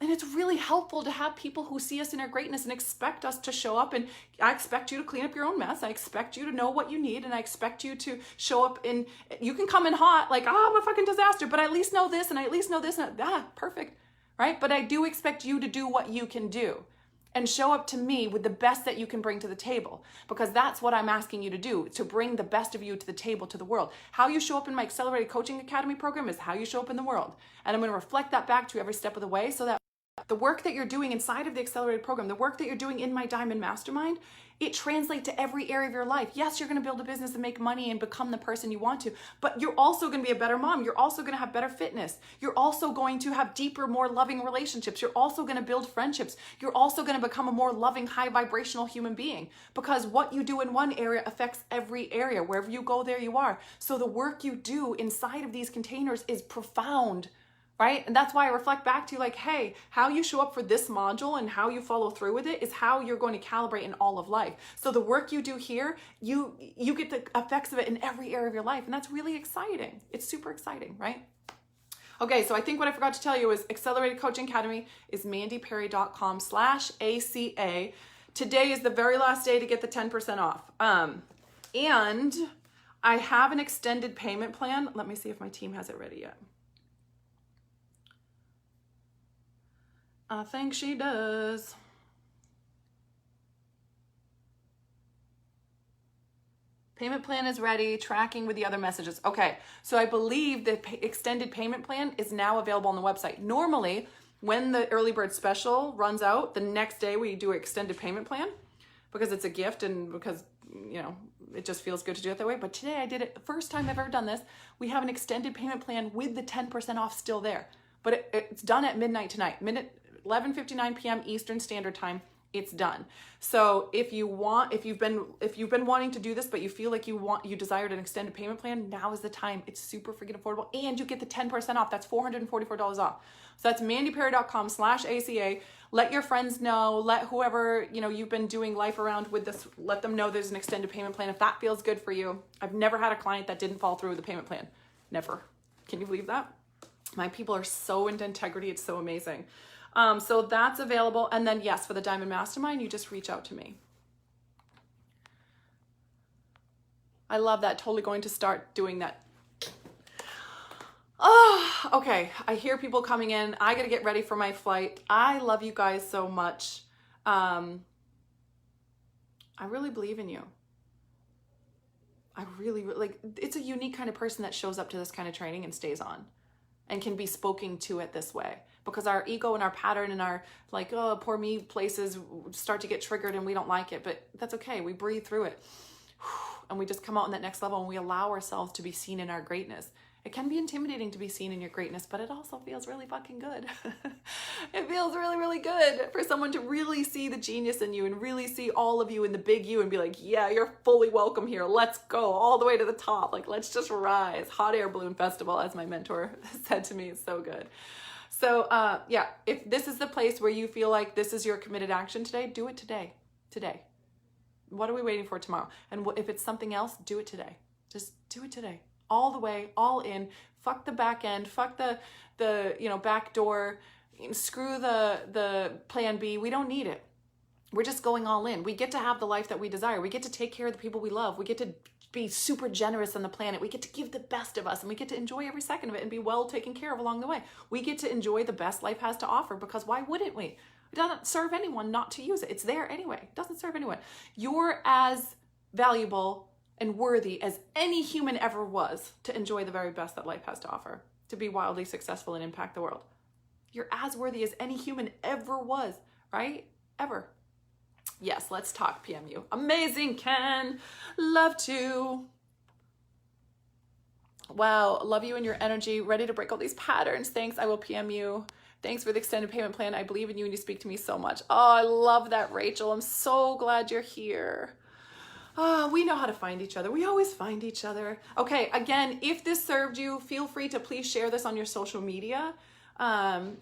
And it's really helpful to have people who see us in our greatness and expect us to show up. And I expect you to clean up your own mess. I expect you to know what you need. And I expect you to show up in, you can come in hot, like, oh, I'm a fucking disaster, but I at least know this and I at least know this. And perfect, right? But I do expect you to do what you can do. And show up to me with the best that you can bring to the table, because that's what I'm asking you to do, to bring the best of you to the table, to the world. How you show up in my Accelerated Coaching Academy program is how you show up in the world. And I'm going to reflect that back to you every step of the way, so that the work that you're doing inside of the Accelerated program, the work that you're doing in my Diamond Mastermind, it translates to every area of your life. Yes, you're going to build a business and make money and become the person you want to, but you're also going to be a better mom. You're also going to have better fitness. You're also going to have deeper, more loving relationships. You're also going to build friendships. You're also going to become a more loving, high vibrational human being, because what you do in one area affects every area. Wherever you go, there you are. So the work you do inside of these containers is profound. Right? And that's why I reflect back to you like, hey, how you show up for this module and how you follow through with it is how you're going to calibrate in all of life. So the work you do here, you get the effects of it in every area of your life. And that's really exciting. It's super exciting, right? Okay, so I think what I forgot to tell you is Accelerated Coaching Academy is mandyperry.com/ACA. Today is the very last day to get the 10% off. And I have an extended payment plan. Let me see if my team has it ready yet. I think she does. Payment plan is ready, tracking with the other messages. Okay, so I believe the extended payment plan is now available on the website. Normally, when the early bird special runs out, the next day we do an extended payment plan because it's a gift and because, you know, it just feels good to do it that way. But today I did it, the first time I've ever done this. We have an extended payment plan with the 10% off still there. But it's done at midnight tonight, 11:59 p.m. Eastern Standard Time. It's done. So if you've been wanting to do this, but you feel like you desired an extended payment plan, now is the time. It's super freaking affordable, and you get the 10% off. That's $444 off. So that's mandyperry.com/ACA. Let your friends know. Let whoever you've been doing life around with this. Let them know there's an extended payment plan if that feels good for you. I've never had a client that didn't fall through with the payment plan. Never. Can you believe that? My people are so into integrity. It's so amazing. So that's available. And then yes, for the Diamond Mastermind, you just reach out to me. I love that. Totally going to start doing that. Oh, okay. I hear people coming in. I got to get ready for my flight. I love you guys so much. I really believe in you. I really, like, it's a unique kind of person that shows up to this kind of training and stays on and can be spoken to it this way, because our ego and our pattern and our like, oh, poor me places start to get triggered and we don't like it, but that's okay. We breathe through it and we just come out on that next level and we allow ourselves to be seen in our greatness. It can be intimidating to be seen in your greatness, but it also feels really fucking good. It feels really, really good for someone to really see the genius in you and really see all of you in the big you and be like, yeah, you're fully welcome here. Let's go all the way to the top. Like, let's just rise. Hot air balloon festival, as my mentor said to me, is so good. So yeah, if this is the place where you feel like this is your committed action today, do it today. Today. What are we waiting for tomorrow? And if it's something else, do it today. Just do it today. All the way, all in. Fuck the back end. Fuck the back door. Screw the plan B. We don't need it. We're just going all in. We get to have the life that we desire. We get to take care of the people we love. We get to be super generous on the planet. We get to give the best of us, and we get to enjoy every second of it and be well taken care of along the way. We get to enjoy the best life has to offer, because why wouldn't we? It doesn't serve anyone not to use it. It's there anyway. It doesn't serve anyone. You're as valuable and worthy as any human ever was to enjoy the very best that life has to offer, to be wildly successful and impact the world. You're as worthy as any human ever was, right? Ever. Yes, let's talk, PMU. Amazing, Ken. Love to. Wow, love you and your energy. Ready to break all these patterns. Thanks, I will PM you. Thanks for the extended payment plan. I believe in you and you speak to me so much. Oh, I love that, Rachel. I'm so glad you're here. We know how to find each other. We always find each other. Okay, again, if this served you, feel free to please share this on your social media.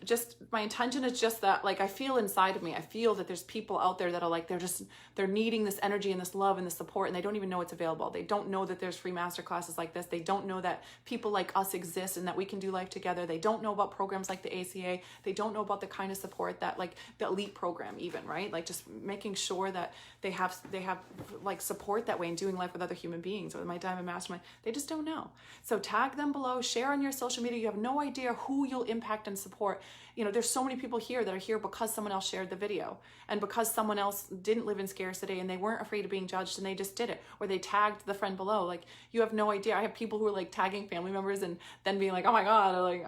Just my intention is just that, like, I feel inside of me, I feel that there's people out there that are like, they're needing this energy and this love and this support, and they don't even know it's available. They don't know that there's free masterclasses like this. They don't know that people like us exist and that we can do life together. They don't know about programs like the ACA. They don't know about the kind of support that, like, the elite program even, right? Like, just making sure that they have like support that way and doing life with other human beings, or my Diamond Mastermind. They just don't know. So tag them below, share on your social media. You have no idea who you'll impact and support. You know, there's so many people here that are here because someone else shared the video, and because someone else didn't live in scarcity and they weren't afraid of being judged and they just did it, or they tagged the friend below. Like, you have no idea. I have people who are like tagging family members and then being like, oh my God, like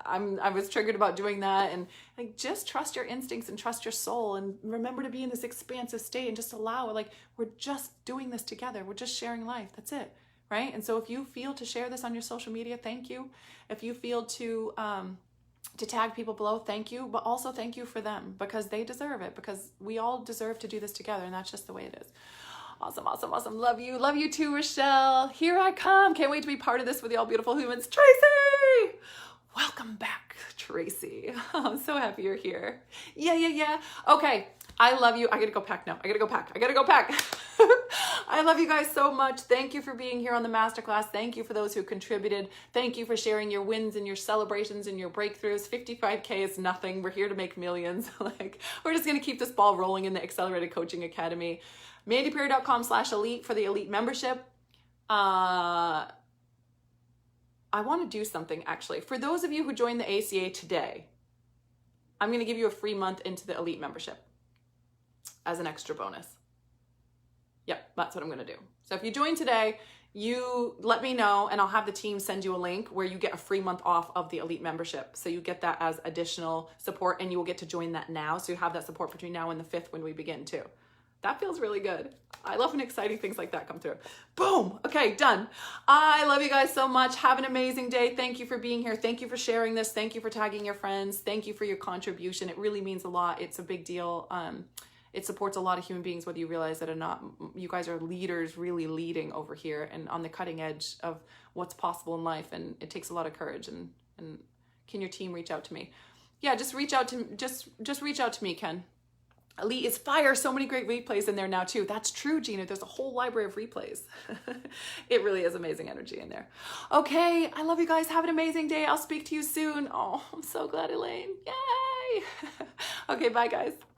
I was triggered about doing that. And like, just trust your instincts and trust your soul, and remember to be in this expansive state and just allow, like, we're just doing this together. We're just sharing life. That's it. Right? And so if you feel to share this on your social media, thank you. If you feel to tag people below, thank you, but also thank you for them, because they deserve it, because we all deserve to do this together, and that's just the way it is. Awesome, awesome, awesome. Love you. Love you too, Rochelle. Here I come. Can't wait to be part of this with y'all beautiful humans. Tracy! Welcome back, Tracy. I'm so happy you're here. Yeah. Okay. I love you. I gotta go pack now. I gotta go pack. I love you guys so much. Thank you for being here on the Masterclass. Thank you for those who contributed. Thank you for sharing your wins and your celebrations and your breakthroughs. 55K is nothing. We're here to make millions. Like, we're just gonna keep this ball rolling in the Accelerated Coaching Academy. MandyPerry.com/elite for the elite membership. I want to do something, actually. For those of you who joined the ACA today, I'm gonna give you a free month into the elite membership as an extra bonus. Yep, that's what I'm gonna do. So if you join today, you let me know and I'll have the team send you a link where you get a free month off of the elite membership. So you get that as additional support, and you will get to join that now. So you have that support between now and the 5th when we begin too. That feels really good. I love when exciting things like that come through. Boom. Okay, done. I love you guys so much. Have an amazing day. Thank you for being here. Thank you for sharing this. Thank you for tagging your friends. Thank you for your contribution. It really means a lot. It's a big deal. It supports a lot of human beings, whether you realize it or not. You guys are leaders, really leading over here and on the cutting edge of what's possible in life. And it takes a lot of courage. And can your team reach out to me? Yeah, just reach out to just reach out to me, Ken. Elite is fire. So many great replays in there now too. That's true, Gina. There's a whole library of replays. It really is amazing energy in there. Okay, I love you guys. Have an amazing day. I'll speak to you soon. Oh, I'm so glad, Elaine. Yay. Okay, bye guys.